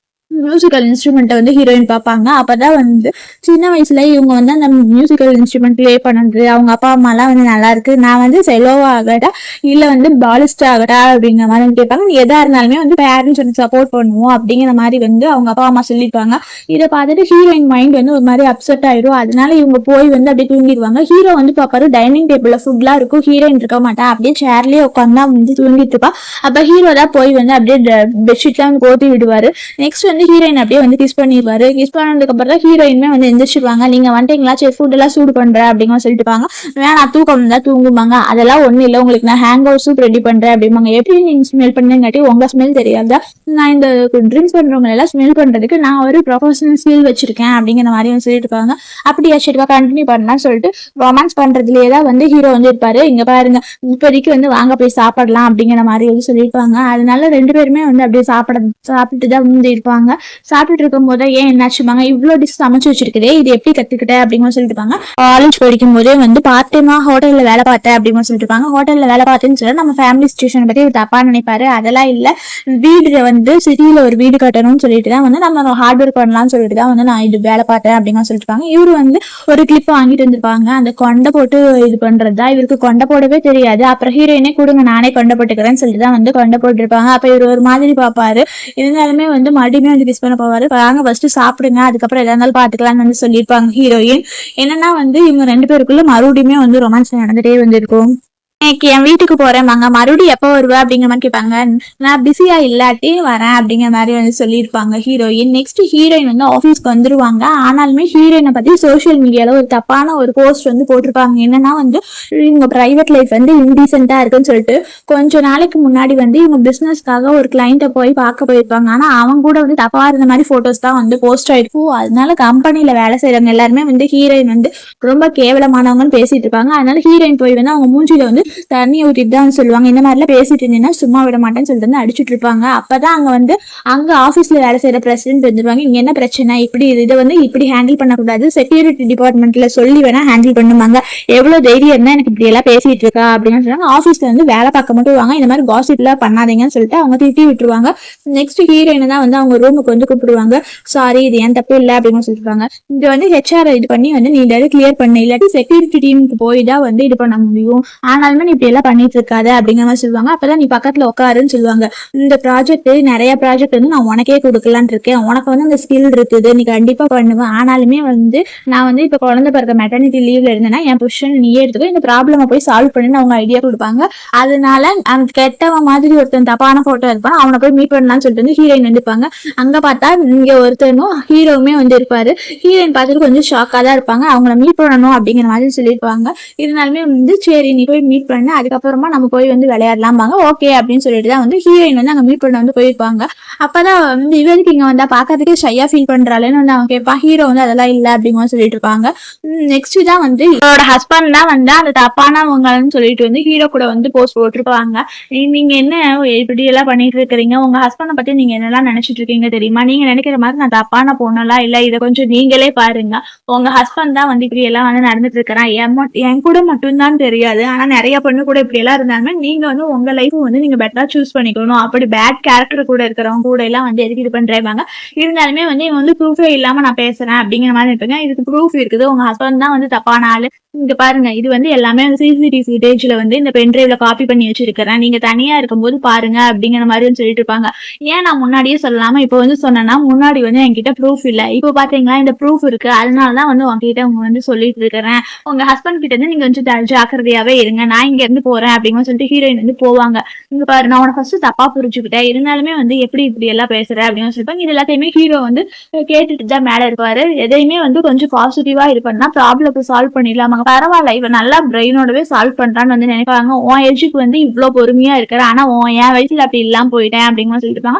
மியூசிக்கல் இன்ஸ்ட்ருமெண்ட்டை வந்து ஹீரோயின் பார்ப்பாங்க. அப்பதான் வந்து சின்ன வயசுல இவங்க வந்து அந்த மியூசிக்கல் இன்ஸ்ட்ருமெண்ட் ப்ளே பண்ணது, அவங்க அப்பா அம்மா எல்லாம் வந்து நல்லா இருக்கு, நான் வந்து செலோவா ஆகட்டா இல்ல வந்து பாலிஸ்ட் ஆகட்டா அப்படிங்கிற மாதிரி கேட்பாங்க. எதா இருந்தாலுமே வந்து பேரண்ட்ஸ் வந்து சப்போர்ட் பண்ணுவோம் அப்படிங்கிற மாதிரி வந்து அவங்க அப்பா அம்மா சொல்லியிருப்பாங்க. இதை பார்த்துட்டு ஹீரோயின் மைண்ட் வந்து ஒரு மாதிரி அப்செட் ஆயிடும். அதனால இவங்க போய் வந்து அப்படியே தூங்கிடுவாங்க. ஹீரோ வந்து பாப்பாரு டைனிங் டேபிள்ல ஃபுட்லாம் இருக்கும், ஹீரோயின் இருக்க மாட்டா, அப்படியே சேர்லயே உட்காந்து வந்து தூங்கிட்டு இருப்பா. அப்ப ஹீரோ தான் போய் வந்து அப்படியே பெட்ஷீட்லாம் வந்து போத்தி விடுவாரு. நெக்ஸ்ட் வந்து ஹீரோயின் அப்படியே வந்து கிஸ் பண்ணிடுவாரு. கிஸ் பண்ணதுக்கு அப்புறம் தான் ஹீரோயினுமே வந்து எந்திரிச்சிருவாங்க. நீங்க வந்துட்டீங்களா, சரி ஃபுட் எல்லாம் சூடு பண்றேன் அப்படிங்கிற சொல்லிட்டுப்பாங்க. வேணா தூக்கம் தான் தூங்குவாங்க. அதெல்லாம் ஒண்ணு இல்லை, உங்களுக்கு நான் ஹேங் அவுட் சூப் ரெடி பண்றேன் அப்படிம்பாங்க. எப்படி நீங்க ஸ்மெல் பண்ணுங்காட்டி உங்க ஸ்மெல் தெரியாதா, நான் இந்த ட்ரிங்க்ஸ் பண்றவங்க எல்லாம் ஸ்மெல் பண்றதுக்கு நான் ஒரு ப்ரொஃபஷனல் ஸ்கில் வச்சிருக்கேன் அப்படிங்கிற மாதிரி சொல்லிட்டு இருப்பாங்க. அப்படியா சரிவா கண்டினியூ பண்ணலாம்னு சொல்லிட்டு ரொமான்ஸ் பண்றதுலயே தான் வந்து ஹீரோ வந்து இருப்பாரு. இங்க பாருங்க இப்போதைக்கு வந்து வாங்க போய் சாப்பிடலாம் அப்படிங்கிற மாதிரி வந்து சொல்லியிருப்பாங்க. அதனால ரெண்டு பேருமே வந்து அப்படியே சாப்பிட்டு தான் வந்து இருப்பாங்க. சாப்பிட்டுட்டு இருக்கும் போது ஏன் என்னாச்சுப்பாங்க, இவ்வளவு டிஷ் சமைச்சு வச்சிருக்குதே, இது எப்படி கத்துக்கிட்ட அப்படிங்கிற சொல்லிட்டு இருப்பாங்க. காலேஜ் படிக்கும் போதே வந்து பார்ட் டைமா ஹோட்டல்ல வேலை பார்த்தேன் அப்படிங்கிற சொல்லிட்டு இருப்பாங்க. ஹோட்டல்ல வேலை பார்த்தேன்னு சொல்ல நம்ம ஃபேமிலி சிச்சுவேஷன் பத்தி தப்பா நினைப்பாரு. அதெல்லாம் இல்ல, வீடு வந்து சிட்டியில ஒரு வீடு கட்டணும்னு சொல்லிட்டு தான் வந்து நம்ம ஹார்ட் ஒர்க் பண்ணலாம்னு சொல்லிட்டு தான் வந்து நான் இது வேலை பார்த்தேன் அப்படிங்கிற சொல்லிட்டு இருப்பாங்க. இவரு வந்து ஒரு கிளிப் வாங்கிட்டு வந்துருப்பாங்க. அந்த கொண்டை போட்டு இது பண்றதா, இவருக்கு கொண்டை போடவே தெரியாது. அப்புறம் ஹீரோயினே கொடுங்க நானே கொண்டை போட்டுக்கிறேன்னு சொல்லிட்டு தான் வந்து கொண்டை போட்டுருப்பாங்க. அப்ப இவர் ஒரு மாதிரி பாப்பாரு. இருந்தாலுமே வந்து மறுபடியுமே வந்து கிஸ் பண்ண போவாரு. வாங்க ஃபர்ஸ்ட் சாப்பிடுங்க, அதுக்கப்புறம் எதா இருந்தாலும் பாத்துக்கலாம்னு வந்து சொல்லியிருப்பாங்க ஹீரோயின். என்னன்னா வந்து இவங்க ரெண்டு பேருக்குள்ள மறுபடியுமே வந்து ரொமான்ஸ் நடந்துட்டே வந்து இருக்கும். இன்னைக்கு என் வீட்டுக்கு போறேன்பாங்க, மறுபடியும் எப்போ வருவ அப்படிங்கிற மாதிரி கேட்பாங்க. நான் பிஸியா இல்லாட்டி வரேன் அப்படிங்கிற மாதிரி வந்து சொல்லியிருப்பாங்க ஹீரோயின். நெக்ஸ்ட் ஹீரோயின் வந்து ஆஃபீஸ்க்கு வந்துருவாங்க. ஆனாலுமே ஹீரோயினை பத்தி சோசியல் மீடியால ஒரு தப்பான ஒரு போஸ்ட் வந்து போட்டிருப்பாங்க. என்னன்னா வந்து இவங்க பிரைவேட் லைஃப் வந்து இன்டீசென்டா இருக்குன்னு சொல்லிட்டு கொஞ்ச நாளைக்கு முன்னாடி வந்து இவங்க பிசினஸ்க்காக ஒரு கிளைண்ட்டை போய் பார்க்க போயிருப்பாங்க. ஆனா அவங்க கூட வந்து தப்பா இருந்த மாதிரி போட்டோஸ் தான் வந்து போஸ்ட் ஆயிருக்கும். அதனால கம்பெனில வேலை செய்யறவங்க எல்லாருமே வந்து ஹீரோயின் வந்து ரொம்ப கேவலமானவங்கன்னு பேசிட்டு இருப்பாங்க. அதனால ஹீரோயின் போய் வந்து அவங்க மூஞ்சில வந்து தண்ணி ஊத்திட்டு தான் சொல்லுவாங்க, இந்த மாதிரிலாம் பேசிட்டு இருந்தீங்கன்னா சும்மா விட மாட்டேன்னு சொல்லிட்டு வந்து அடிச்சுட்டு இருப்பாங்க. அப்பதான் அங்க ஆபீஸ்ல வேலை செய்யற பிரசிடென்ட் வந்துருவாங்க. இங்க என்ன பிரச்சனை, இப்படி இதை வந்து இப்படி ஹேண்டில் பண்ணக்கூடாது, செக்யூரிட்டி டிபார்ட்மெண்ட்ல சொல்லி வேணா ஹேண்டில் பண்ணுவாங்க, எவ்வளவு தைரியம் இருந்தா எனக்கு இப்படி எல்லாம் பேசிட்டு இருக்கா அப்படின்னு சொல்றாங்க. ஆபீஸ்ல வந்து வேலை பார்க்க மட்டும் வாங்க, இந்த மாதிரி காசிப் எல்லாம் பண்ணாதீங்கன்னு சொல்லிட்டு அவங்க திட்டி விட்டுருவாங்க. நெக்ஸ்ட் ஹீரோயினை தான் வந்து அவங்க ரூமுக்கு வந்து கூப்பிடுவாங்க. சாரி, இது ஏன் தப்பு இல்லை அப்படின்னு சொல்லிருப்பாங்க. இது வந்து ஹெச்ஆர் இது பண்ணி வந்து நீ இதை கிளியர் பண்ண, இல்லாட்டி செக்யூரிட்டி டீமுக்கு போய் தான் வந்து இது பண்ண முடியும், ஆனாலுமே நீ இப்படி எல்லாம் பண்ணிட்டு இருக்காது அப்படிங்கிற மாதிரி சொல்லுவாங்க. அப்பதான் நீ பக்கத்துல உட்காருன்னு சொல்லுவாங்க. இந்த ப்ராஜெக்ட் நிறைய ப்ராஜெக்ட் வந்து நான் உனக்கே கொடுக்கலான்னு இருக்கேன், உனக்கு வந்து அந்த ஸ்கில் இருக்குது, நீ கண்டிப்பா பண்ணுவேன், ஆனாலுமே வந்து நான் வந்து இப்ப குழந்தை பிறக்க மெட்டர்னிட்டி லீவ்ல இருந்தேன்னா என் பொசிஷன் நீயே எடுத்துக்கோ, இந்த ப்ராப்ளம போய் சால்வ் பண்ணுன்னு அவங்க ஐடியா கொடுப்பாங்க. அதனால அந்த கெட்டவன் மாதிரி ஒருத்தன் தப்பான போட்டோ இருப்பான், அவனை போய் மீட் பண்ணலாம்னு சொல்லிட்டு வந்து ஹீரோயின் வந்துருப்பாங்க. அங்க பார்த்தா இங்க ஒருத்தனும் ஹீரோவுமே வந்து இருப்பாரு. ஹீரோயின் பார்த்துட்டு கொஞ்சம் ஷாக்கா தான் இருப்பாங்க. அவங்கள மீட் பண்ணணும் அப்படிங்கிற மாதிரி சொல்லியிருப்பாங்க. இருந்தாலுமே வந்து சரி நீ போய் மீட் பண்ணு, அதுக்கப்புறமா நம்ம போய் வந்து விளையாடலாம்பாங்க. ஓகே அப்படின்னு சொல்லிட்டு தான் வந்து ஹீரோயின் வந்து அங்க மீட் பண்ண வந்து போயிருப்பாங்க. அப்பதான் வந்து இவருக்கு இங்க வந்தா பாக்கிறதுக்கு ஷையா ஃபீல் பண்றாளேன்னு வந்து அவங்க கேட்பான். ஹீரோ வந்து அதெல்லாம் இல்ல அப்படிங்கிற சொல்லிட்டு இருப்பாங்க. நெக்ஸ்ட் தான் வந்து இவரோட ஹஸ்பண்ட் தான் வந்து அந்த தப்பானவங்கன்னு சொல்லிட்டு வந்து ஹீரோ கூட வந்து போஸ்ட் போட்டிருப்பாங்க. நீங்க என்ன இப்படி எல்லாம் பண்ணிட்டு இருக்கிறீங்க, உங்க ஹஸ்பண்டை பத்தி நீங்க என்னெல்லாம் நினைச்சிட்டு இருக்கீங்க தெரியுமா, நீங்க நினைக்கிற மாதிரி நான் தப்பான பொண்ணெல்லாம் இல்ல, இதை கொஞ்சம் நீங்களே பாருங்க, உங்க ஹஸ்பண்ட் தான் வந்து இப்படி எல்லாம் வந்து நடந்துட்டு இருக்கிறான், என் கூட மட்டும்தான் தெரியாது, ஆனா நிறைய பொண்ணு கூட இப்படி எல்லாம் இருந்தாங்க, நீங்க வந்து உங்க லைஃப் வந்து நீங்க பெட்டரா சூஸ் பண்ணிக்கணும், அப்படி பேட் கேரக்டர் கூட இருக்கிறவங்க கூட எல்லாம் வந்து எதுக்கு இது பண்றாங்க, இருந்தாலுமே வந்து இவங்க வந்து ப்ரூஃபே இல்லாம நான் பேசுறேன் அப்படிங்கிற மாதிரி இருப்பீங்க. இதுக்கு ப்ரூஃப் இருக்குது, உங்க ஹஸ்பண்ட் தான் வந்து தப்பான ஆளு, இங்க பாருங்க இது வந்து எல்லாமே சிசிடிவி ஃபுட்டேஜ்ல வந்து இந்த பென்ட்ரைவ்ல காப்பி பண்ணி வச்சிருக்கிறேன், நீங்க தனியா இருக்கும்போது பாருங்க அப்படிங்கிற மாதிரி சொல்லிட்டு இருப்பாங்க. ஏன் நான் முன்னாடியே சொல்லலாம இப்போ வந்து சொன்னேன்னா, முன்னாடி வந்து என்கிட்ட ப்ரூஃப் இல்ல, இப்போ பாத்தீங்களா இந்த ப்ரூஃப் இருக்கு, அதனாலதான் வந்து உங்ககிட்ட உங்க வந்து சொல்லிட்டு இருக்கிறேன், உங்க ஹஸ்பண்ட் கிட்ட இருந்து நீங்க கொஞ்சம் ஜாக்கிரதையாவே இருங்க, நான் இங்க இருந்து போறேன் அப்படிங்கிற சொல்லிட்டு ஹீரோயின் வந்து போவாங்க. இங்க பாரு நான் உன ஃபர்ஸ்ட் தப்பா புரிஞ்சுக்கிட்டேன், இருந்தாலுமே வந்து எப்படி இப்படி எல்லாம் பேசுற அப்படின்னு சொல்லிப்பாங்க. இது எல்லாத்தையுமே ஹீரோ வந்து கேட்டுட்டு தான் மேல இருப்பாரு. எதையுமே வந்து கொஞ்சம் பாசிட்டிவா இது பண்ணா ப்ராப்ளத்தை சால்வ் பண்ணிடலாம், பரவாயில்ல இவன் நல்லா பிரெயினோடவே சால்வ் பண்றான்னு வந்து நினைப்பாங்க. உன் ஏஜுக்கு வந்து இவ்வளவு பொறுமையா இருக்கிற, ஆனா என் வயசுல அப்படி இல்லாம போயிட்டேன் அப்படிங்கிற சொல்லிட்டு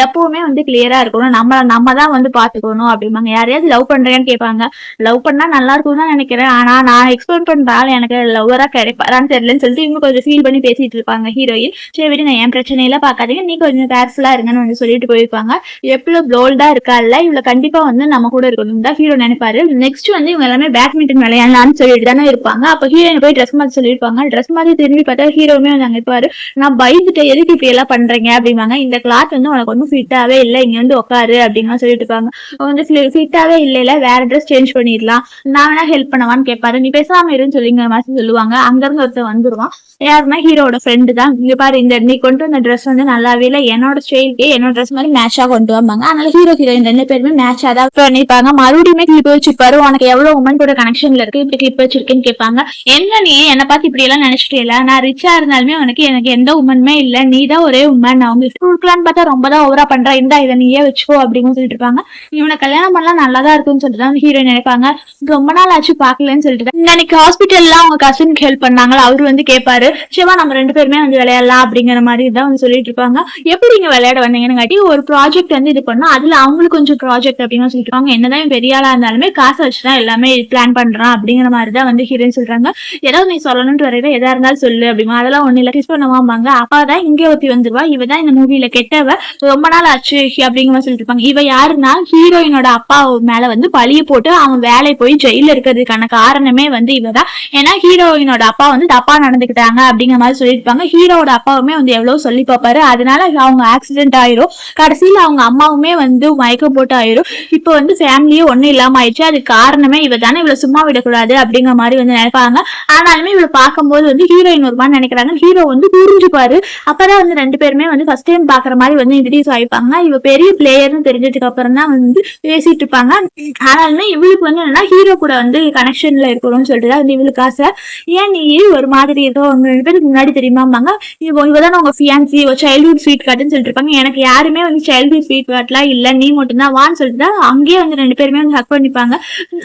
எப்பவுமே வந்து கிளியரா இருக்கணும், நம்ம தான் வந்து பாத்துக்கணும் அப்படிம்பாங்க. யாரையாவது லவ் பண்றேன்னு கேட்பாங்க. லவ் பண்ணா நல்லா இருக்கும்னு தான் நினைக்கிறேன், ஆனா நான் எக்ஸ்பெக்ட் பண்றாள் எனக்கு லவ்வரா கிடைப்பாரான்னு தெரியலன்னு சொல்லிட்டு இவங்க கொஞ்சம் ஃபீல் பண்ணி பேசிட்டு இருப்பாங்க ஹீரோயின். சரி விடுங்க, என் பிரச்சனையில பாக்காதீங்க, நீ கொஞ்சம் கேர்ஃபுல்லா இருங்கன்னு வந்து சொல்லிட்டு போயிருப்பாங்க. எவ்வளவு போல்டா இருக்கால, இவ்வளவு கண்டிப்பா வந்து நம்ம கூட இருக்கணும் தான் ஹீரோ நினைப்பாரு. நெக்ஸ்ட் வந்து இவங்க எல்லாமே பேட்மிண்டன் விளையாடலாம்னு சொல்லிட்டு தானே இருப்பாங்க. அப்ப ஹீரோயின் போய் ட்ரெஸ் மாதிரி சொல்லியிருப்பாங்க. ட்ரெஸ் மாதிரி திரும்பி பார்த்தா ஹீரோவுமே வந்து அங்க இருப்பாரு. நான் பயந்துட்டு எதுக்கு இப்படி எல்லாம் பண்றீங்க அப்படிம்பாங்க. இந்த கிளாத் வந்து உனக்கு ஒன்றும் ஃபிட்டாவே இல்லை, இங்க வந்து உட்காரு அப்படிங்கிற சொல்லிட்டு இருப்பாங்க. வந்து ஃபிட்டாவே இல்ல, வேற ட்ரெஸ் சேஞ்ச் பண்ணிடலாம், நான் வேணா ஹெல்ப் பண்ணவான்னு கேட்பாரு. நீ பேசாம இருன்னு சொல்லிங்கிற மாதிரி சொல்லுவாங்க. அங்க இருந்து ஒருத்தர் வந்துருவான். யாருன்னா ஹீரோட ஃப்ரெண்டு தான். இங்க பாரு இந்த நீ கொண்டு வந்த ட்ரெஸ் வந்து நல்லாவே இல்லை, என்னோட ஸ்டைலுக்கு என்னோட ட்ரெஸ் மாதிரி மேட்சா கொண்டு வந்தாங்க. அதனால ஹீரோ ஹீரோயின் ரெண்டு பேருமே மேட்சா தான் பண்ணிருப்பாங்க. மறுபடியுமே கிளிப் வச்சிருப்பாரு. உனக்கு எவ்வளவு உமன் கூட கனெக்ஷன்ல இருக்கு, இப்படி கிளிப் வச்சிருக்கேன்னு கேட்பாங்க. என்ன நீ என்ன பார்த்து இப்படி எல்லாம் நினைச்சிட்டே, நான் ரிச்சா இருந்தாலுமே எனக்கு எந்த உமனுமே இல்ல, நீ தான் ஒரே உமன், அவங்க கொடுக்கலான்னு பார்த்தா ரொம்ப தான் ஓவரா பண்றா, இந்தா இதை நீயே வச்சுக்கோ அப்படின்னு சொல்லிட்டு இருப்பாங்க. இவனை கல்யாணம் பண்ணலாம் நல்லாதான் இருக்குன்னு சொல்லிட்டு தான் ஹீரோயின் நினைப்பாங்க. ரொம்ப நாள் ஆச்சு பாக்கலன்னு சொல்லிட்டு இன்னைக்கு ஹாஸ்பிட்டல்ல அவங்க கசினுக்கு ஹெல்ப் பண்ணாங்களா, அவரு வந்து கேட்பாரு. சிவா நம்ம ரெண்டு பேருமே வந்து விளையாடலாம் அப்படிங்கிற மாதிரி தான் வந்து சொல்லிட்டு இருப்பாங்க. எப்படி நீங்க விளையாட வந்தீங்கன்னு காட்டி ஒரு ப்ராஜெக்ட் வந்து இது பண்ணோம், அதுல அவங்களுக்கு கொஞ்சம் ப்ராஜெக்ட் அப்படின்னு சொல்லிட்டு இருப்பாங்க. என்னதான் பெரிய ஆளா இருந்தாலுமே காசை வச்சுதான் எல்லாமே பிளான் பண்றான் அப்படிங்கிற மாதிரிதான் வந்து ஹீரோயின் சொல்றாங்க. ஏதாவது நீ சொல்லணும்னு வரையில எதா இருந்தாலும் சொல்லு அப்படிமா. அதெல்லாம் ஒண்ணு இல்ல, கிஸ் பண்ணுவாங்க. அப்பாதான் இங்கே ஒருத்தி வந்துருவா, இவதான் இந்த மூவில கெட்டவ, ரொம்ப நாள் ஆச்சு அப்படிங்கிற மாதிரி சொல்லிட்டு இருப்பாங்க. இவ யாருன்னா ஹீரோயினோட அப்பா மேல வந்து பழிய போட்டு அவன் வேலை போய் ஜெயில இருக்கிறதுக்கான காரணமே வந்து இவதான். ஏன்னா ஹீரோயினோட அப்பா வந்து தப்பா நடந்துக்கிட்டாங்க அப்படிங்கிற மாதிரி சொல்லியிருப்பாங்க. ஹீரோட அப்பாவுமே வந்து எவ்வளவு சொல்லி பார்ப்பாரு. அதனால அவங்க ஆக்சிடென்ட் ஆயிரும். கடைசியில அவங்க அம்மாவுமே வந்து மயக்கம் போட்டு ஆயிரும். இப்போ வந்து ஃபேமிலியே ஒண்ணும் இல்லாம ஆயிடுச்சு. அது காரணமே இவ தானே, இவ்வளவு சும்மா விடக்கூடாது அப்படிங்கிற மாதிரி வந்து நினைப்பாங்க. ஆனாலுமே இவளை பார்க்கும்போது வந்து ஹீரோயின் ஒரு மாதிரி நினைக்கிறாங்க. ஹீரோ வந்து புரிஞ்சுப்பாரு. அப்பதான் வந்து 2 பேருமே வந்து ஃபர்ஸ்ட் டைம் பாக்குற மாதிரி வந்து இன்ட்ரடியூஸ் ஆயிப்பாங்க. இவ பெரிய பிளேயர்னு தெரிஞ்சதுக்கு அப்புறம் தான் வந்து பேசிட்டு இருப்பாங்க. ஆனாலுமே இவளுக்கு வந்து என்னன்னா ஹீரோ கூட வந்து கனெக்ஷன்ல இருக்கணும்னு சொல்லிட்டு வந்து இவளுக்கு ஆசை. ஏன் நீ ஒரு மாதிரி இருக்கோ, உங்க 2 பேருக்கு முன்னாடி தெரியுமாம்பாங்க. இவதான் உங்க ஃபியான்சி, சைல்ட்ஹுட் ஸ்வீட் கார்டுன்னு சொல்லிட்டு இருப்பாங்க. எனக்கு யாருமே வந்து சைல்ட்ஹுட் ஸ்வீட் கார்ட்லாம் இல்ல, நீ மட்டும் தான் வான்னு சொல்லிட்டு அங்கேயே வந்து 2 பேருமே வந்து ஹக் பண்ணிப்பாங்க.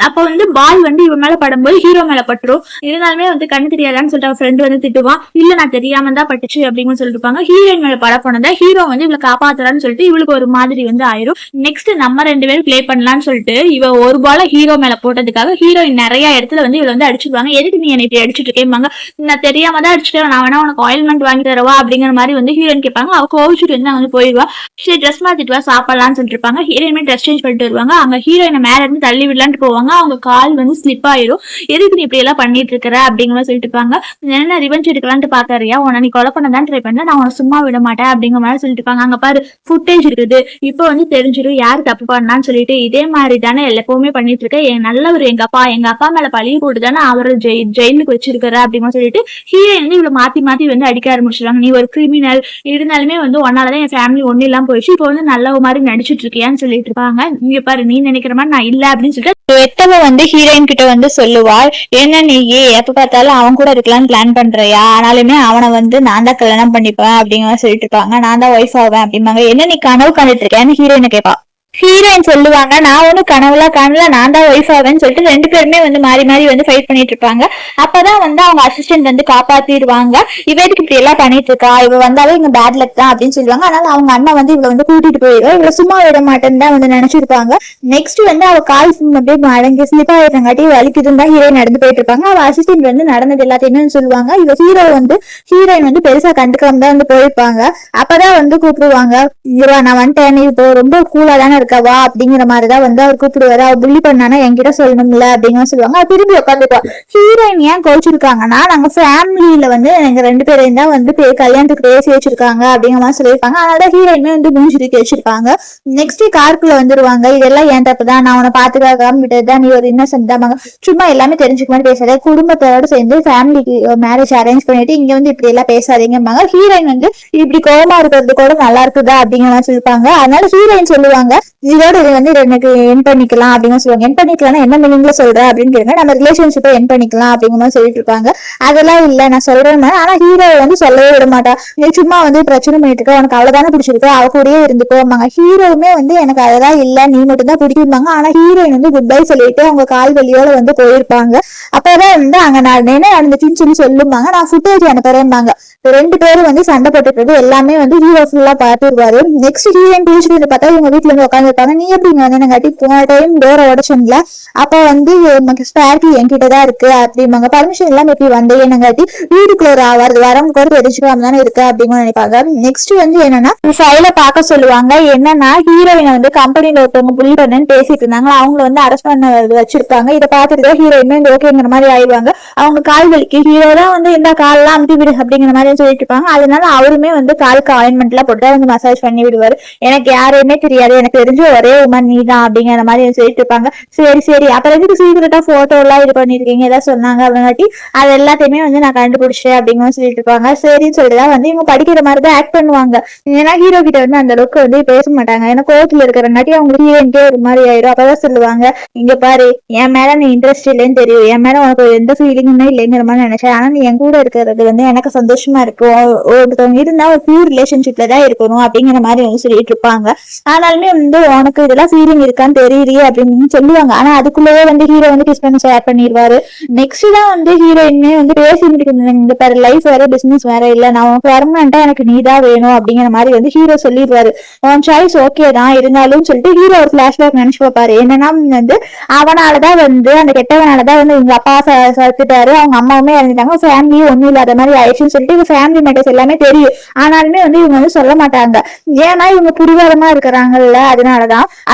அப்ப வந்து பால் வந்து இவன் மேல படும்போது ஹீரோ மேல பட்டுரும். இருந்தாலுமே வந்து கண்ணு தெரியாதான்னு சொல்லிட்டு அவன் ஃப்ரெண்ட் வந்து திட்டுவான். இல்ல நான் தெரியாம தான் பட்டுச்சு அப்படின்னு சொல்லிட்டு இருப்பாங்க. ஹீரோயின் மேல பட போனதா ஹீரோ வந்து இவளை காப்பாத்துறான்னு சொல்லிட்டு இவளுக்கு ஒரு மாதிரி வந்து ஆயிரும். நெக்ஸ்ட் நம்ம 2 பேரும் பிளே பண்ணலாம்னு சொல்லிட்டு இவ ஒரு பால ஹீரோ மேல போட்டதுக்காக ஹீரோயின் நிறைய இடத்துல வந்து இவளை வந்து அடிச்சுடுவாங்க. எதுக்கு நீ என்னை இப்படி அடிச்சுட்டு இருக்கேன்பாங்க. நான் தெரியாம தான் அடிச்சுட்டேன், நான் வேணா உனக்கு ஆயில்மெண்ட் வாங்கி தரவா அப்படிங்கிற மாதிரி வந்து ஹீரோயின் கேட்பாங்க. அவ கோவிச்சுட்டு வந்து வந்து போயிடுவா. சரி ட்ரெஸ் மாத்திட்டு வா சாப்பிடலாம்னு சொல்லிட்டு இருப்பாங்க. ஹீரோயினுமே ட்ரெஸ் சேஞ்ச் பண்ணிட்டு வருவாங்க. அங்க ஹீரோயினை மேல இருந்து தள்ளி விடலான்ட்டு போவாங்க. அவங்க கால் வந்து ஸ்லிப் ஆயிரும். எதுக்கு நீ இப்படி எல்லாம் பண்ணிட்டு இருக்கிற அப்படிங்கிற மாதிரி சொல்லிட்டு இருப்பாங்க. என்ன ரிவெஞ்ச் எடுக்கலான்ட்டு பாக்காரியா, உன நீ கொலை பண்ண தான் ட்ரை பண்ண, நான் உன சும்மா விட மாட்டேன் அப்படிங்கிற மாதிரி சொல்லிட்டு இருப்பாங்க. அங்க பாரு ஃபுட்டேஜ் இருக்குது, இப்போ வந்து தெரிஞ்சிடும் யாரு தப்பு பண்ணான்னு சொல்லிட்டு. இதே மாதிரி தானே எப்பவுமே பண்ணிட்டு இருக்க, நல்லவர் எங்க அப்பா மேல பழிய போட்டு தானே அவரை ஜெயிலுக்கு வச்சிருக்கிற அப்படிங்கிற சொல்லிட்டு ஹீரோயின் வந்து இவ்வளவு மாத்தி மாத்தி வந்து அடிக்க ஆரம்பிச்சிருவாங்க. நீ ஒரு கிரிமினல், இருந்தாலுமே வந்து உன்னாலதான் என் ஃபேமிலி ஒண்ணு இல்லாம போயிடுச்சு, இப்போ வந்து நல்ல மாதிரி நடிச்சிட்டு இருக்கியான்னு சொல்லிட்டு இருப்பாங்க. நீங்க பாரு நீ நினைக்கிற மாதிரி நான் இல்ல அப்படின்னு சொல்லிட்டு எத்தவ வந்து ஹீரோயின் கிட்ட வந்து சொல்லுவாள், என்ன நீ எப்ப பார்த்தாலும் அவன் கூட இருக்கலாம்னு பிளான் பண்றியா, ஆனாலுமே அவனை வந்து நான் தான் கல்யாணம் பண்ணிப்பேன் அப்படிங்கிற சொல்லிட்டு இருப்பாங்க. நான் தான் ஒய்ஃப் ஆவேன் அப்படிம்பாங்க. என்ன நீ கனவு கண்டுட்டு இருக்கேன்னு ஹீரோயினை கேட்பா. ஹீரோயின் சொல்லுவாங்க, நான் ஒன்னும் கனவுலாம் காணல, நான் தான் ஒய்ஃப் ஆவேன்னு சொல்லிட்டு 2 பேருமே வந்து மாறி மாறி வந்து ஃபைட் பண்ணிட்டு இருப்பாங்க. அப்பதான் வந்து அவங்க அசிஸ்டன்ட் வந்து காப்பாத்திடுவாங்க. இவருக்கு இப்படி எல்லாம் பண்ணிட்டு இருக்கா, இவ வந்தாலும் இங்க பேட் லக் தான் அப்படின்னு சொல்லுவாங்க. அதனால அவங்க அண்ணன் வந்து இவளை வந்து கூட்டிட்டு போயிடுவா. இவளை சும்மா விட மாட்டேன்னு தான் வந்து நினைச்சிருப்பாங்க. நெக்ஸ்ட் வந்து அவ கால் அப்படியே மடங்கி ஸ்லிப் ஆயிடுறங்காட்டி வலிக்குதுன்னு தான் ஹீரோயின் நடந்து போயிட்டு இருப்பாங்க. அவ அசிஸ்டன்ட் வந்து நடந்தது எல்லாத்தையுமே சொல்லுவாங்க. இவ ஹீரோயின் வந்து பெருசா கண்டுக்காம தான் வந்து போயிருப்பாங்க. அப்பதான் வந்து கூப்பிடுவாங்க, நான் வந்துட்டேன், இப்போ ரொம்ப கூலா தானே இருக்கவா அப்படிங்கிற மாதிரிதான் வந்து அவர் கூப்பிடுவாரு. அவர் புள்ளி பண்ணானா என்கிட்ட சொல்லணும்ல அப்படிங்கிற சொல்லுவாங்க. திரும்பி உட்காந்துப்பா. ஹீரோயின் ஏன் கோச்சிருக்காங்கன்னா, நாங்க ஃபேமிலியில வந்து எங்க 2 பேரையும் தான் வந்து கல்யாணத்துக்கு பேசி வச்சிருக்காங்க அப்படிங்கிற மாதிரி சொல்லியிருப்பாங்க. அதனால ஹீரோயினுமே வந்து மூஞ்சிருக்கி வச்சிருப்பாங்க. நெக்ஸ்ட் காருக்குள்ள வந்துருவாங்க. இதெல்லாம் ஏன் தப்புதான், நான் உன பாத்துக்காம விட்டதுதான், நீ ஒரு இன்னசென்ட் தான், சும்மா எல்லாமே தெரிஞ்சுக்க மாதிரி பேசாத, குடும்பத்தோட சேர்ந்து ஃபேமிலிக்கு மேரேஜ் அரேஞ்ச் பண்ணிட்டு இங்க வந்து இப்படி எல்லாம் பேசாதீங்கம்பாங்க. ஹீரோயின் வந்து இப்படி கோபமா இருக்கிறது கூட நல்லா இருக்குதா அப்படிங்கிற மாதிரி சொல்லிருப்பாங்க. அதனால ஹீரோயின் சொல்லுவாங்க, இதோட இது வந்து எனக்கு என் பண்ணிக்கலாம் அப்படின்னு சொல்லுவாங்க. என் பண்ணிக்கலாம் என்ன மீனிங்ல சொல்ற அப்படின்னு கேளுங்க. நம்ம ரிலேஷன்ஷிப்பை என் பண்ணிக்கலாம் அப்படிங்கிற மாதிரி சொல்லிட்டு இருப்பாங்க. அதெல்லாம் இல்ல நான் சொல்றேன். ஆனா ஹீரோ வந்து சொல்லவே விட மாட்டா. நீ சும்மா வந்து பிரச்சனை பண்ணிட்டு இருக்க, உனக்கு அவ்வளவுதானே பிடிச்சிருக்கு, அவ கூடயே இருந்துக்கோமாங்க. ஹீரோவுமே வந்து எனக்கு அதெல்லாம் இல்ல, நீ மட்டும் தான் பிடிக்கும்பாங்க. ஆனா ஹீரோயின் வந்து குட் பை சொல்லிட்டு அவங்க கால் வலியோட வந்து போயிருப்பாங்க. அப்பதான் வந்து அங்க நான் என்ன நடந்துச்சுன்னு சொல்லுவாங்க. நான் ஃபுட்டேஜ் அனுப்புறேன்பாங்க. 2 பேரும் வந்து சண்டை போட்டுக்கிறது எல்லாமே வந்து ஹீரோ ஃபுல்லா பாத்துருவாரு. நெக்ஸ்ட் ஹீரோயின் குளிச்சுட்டு பார்த்தா இவங்க வீட்டுல இருந்து உட்காந்து இருப்பாங்க. நீ எப்படி வந்து கட்டி போன டைம் டோரை உடச்சுங்களா, அப்ப வந்து ஸ்பேர் கீ என்கிட்டதான் இருக்கு அப்படிம்பாங்க. பர்மிஷன் எல்லாம் எப்படி வந்து என்னங்காட்டி வீட்டுக்குள்ள வரம் கூட தெரிஞ்சுக்காம தானே இருக்கு அப்படின்னு நினைப்பாங்க. நெக்ஸ்ட் வந்து என்னன்னா ஃபைல பாக்க சொல்லுவாங்க. என்னன்னா ஹீரோயினை வந்து கம்பெனில ஒருத்தவங்க புள்ளி பண்ணு பேசிட்டு இருந்தாங்க, அவங்க வந்து அரெஸ்ட் பண்ண வச்சிருப்பாங்க. இதை பார்த்துட்டு ஹீரோயினுமே ஓகேங்கிற மாதிரி ஆயிடுவாங்க. அவங்க கால் வலிக்கு ஹீரோ தான் வந்து இந்த கால்லாம் அமுத்தி விடு அப்படிங்கிற மாதிரி சொல்லிட்டு இருப்பாங்க. அதனால அவருமே வந்து காலுக்கு ஆயின்மெண்ட் எல்லாம் போட்டு வந்து மசாஜ் பண்ணி விடுவாரு. எனக்கு யாரையுமே தெரியாது, எனக்கு தெரிஞ்ச ஒரே உமன் நீ தான் அப்படிங்கிற மாதிரி சொல்லிட்டு இருப்பாங்க. சரி அப்புறம் எதுக்கு சீக்கிரட்டா போட்டோ எல்லாம் இது பண்ணிருக்கீங்க ஏதாவது சொன்னாங்க அப்படின்னாட்டி அது எல்லாத்தையுமே வந்து நான் கண்டுபிடிச்சேன் அப்படிங்கிற சொல்லிட்டு இருப்பாங்க. சரின்னு சொல்லிட்டுதான் வந்து இவங்க படிக்கிற மாதிரிதான் ஆக்ட் பண்ணுவாங்க. ஏன்னா ஹீரோ கிட்ட வந்து அந்த அளவுக்கு வந்து பேச மாட்டாங்க. ஏன்னா கோவத்துல இருக்கிறங்காட்டி அவங்க ஹீரோயின்கே ஒரு மாதிரி ஆயிடும். அப்பதான் சொல்லுவாங்க, இங்க பாரு என் மேல நீ இன்ட்ரெஸ்ட் இல்லைன்னு தெரியும், என் மேல உனக்கு எந்த ஃபீலிங்குமே இல்லைங்கிற மாதிரி நினைச்சேன், ஆனா நீ என் கூட இருக்கிறது வந்து எனக்கு சந்தோஷமா இருக்கும், ஒருத்தவங்க இருந்தா ஒரு பியூர் ரிலேஷன்ஷிப்ல தான் இருக்கணும் அப்படிங்கிற மாதிரி வந்து சொல்லிட்டு இருப்பாங்க. ஆனாலுமே வந்து உனக்கு இதெல்லாம் ஃபீலிங் இருக்கான்னு தெரியலையே அப்படின்னு சொல்லுவாங்க. ஆனா அதுக்குள்ளவே வந்து ஹீரோ வந்து கிஸ் பண்ணி ஷேர் பண்ணிடுவாரு. நெக்ஸ்ட் தான் வந்து ஹீரோயினே வந்து பேசி முடிக்கிறது, இந்த பேர் லைஃப் வேற பிசினஸ் வேற இல்ல, நான் உனக்கு பெர்மனண்டா எனக்கு நீதான் வேணும் அப்படிங்கிற மாதிரி வந்து ஹீரோ சொல்லிடுவாரு. உன் சாய்ஸ் ஓகே தான் இருந்தாலும் சொல்லிட்டு ஹீரோ ஒரு பிளாஷ்பேக் நினைச்சு பார்ப்பாரு. என்னன்னா வந்து அவனாலதான் வந்து அந்த கெட்டவனாலதான் வந்து எங்க அப்பா சத்துட்டாரு, அவங்க அம்மாவுமே இறந்துட்டாங்க, ஃபேமிலி ஒண்ணும் இல்லாத மாதிரி ஆயிடுச்சுன்னு சொல்லிட்டு ஃபேமிலி மேட்டர்ஸ் எல்லாமே தெரியும். ஆனாலுமே வந்து இவங்க வந்து சொல்ல மாட்டாங்க. ஏன்னா இவங்க புரிவாதமா இருக்கிறாங்கல்ல, அதனால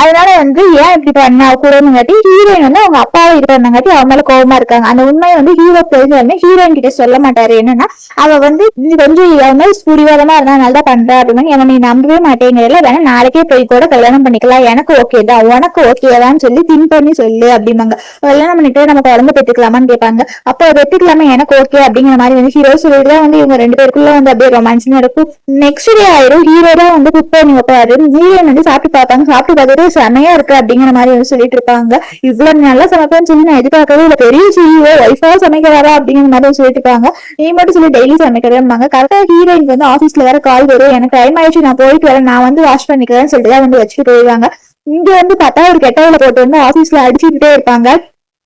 அதனாலதான் வந்து ஏன் இப்படி பண்ண கூடங்காட்டி ஹீரோயின் வந்து அவங்க அப்பாவை இது பண்ணங்காட்டி அவன் மேல கோபமா இருக்காங்க. அந்த உண்மையை வந்து ஹீரோ தெரிஞ்சாலுமே ஹீரோயின் கிட்ட சொல்ல மாட்டாரு. என்னன்னா அவ வந்து கொஞ்சம் புரிவாதமா இருந்தா பண்ற அப்படின்னு என்ன நீ நம்பவே மாட்டேங்கிறதுல வேணா நாளைக்கே போய் கூட கல்யாணம் பண்ணிக்கலாம், எனக்கு ஓகே தான், உனக்கு ஓகேதான்னு சொல்லி திங்க் பண்ணி சொல்லு அப்படிம்பாங்க. கல்யாணம் பண்ணிட்டு நம்ம குழந்தை பெற்றுக்கலாமான்னு கேட்பாங்க. அப்போ பெற்றுக்கலாமா, எனக்கு ஓகே அப்படிங்கிற மாதிரி வந்து ஹீரோ சொல்லிட்டுதான் வந்து இவங்க 2 பேருக்குள்ள வந்து அப்படியே ரொமான்ஸ் நடக்கும். நெக்ஸ்ட் டே ஆயிரும். ஹீரோ தான் வந்து குக் பண்ணி வைப்பாரு. ஹீரோயின் வந்து சாப்பிட்டு பார்ப்பாங்க. சாப்பிட்டு பார்த்துட்டு செமையா இருக்கு அப்படிங்கிற மாதிரி வந்து சொல்லிட்டு இருப்பாங்க. இவ்வளவு நல்லா சமைப்பேன்னு சொல்லி நான் எதிர்பார்க்கவே இல்ல, பெரிய CEO ஒய்ஃபா சமைக்கிறாரா அப்படிங்கிற மாதிரி சொல்லிட்டு இருப்பாங்க. நீ மட்டும் சொல்லி டெய்லி சமைக்கிறேன்பாங்க. கரெக்டா ஹீரோயினுக்கு வந்து ஆபீஸ்ல வேற கால் வரும், எனக்கு டைம் ஆயிடுச்சு நான் போயிட்டு வரேன், நான் வந்து வாஷ் பண்ணிக்கிறேன்னு சொல்லிட்டு தான் வந்து வச்சுட்டு போயிடுவாங்க. இங்க வந்து பார்த்தா ஒரு கெட்டவளை போட்டு வந்து ஆபீஸ்ல அடிச்சுக்கிட்டே இருப்பாங்க.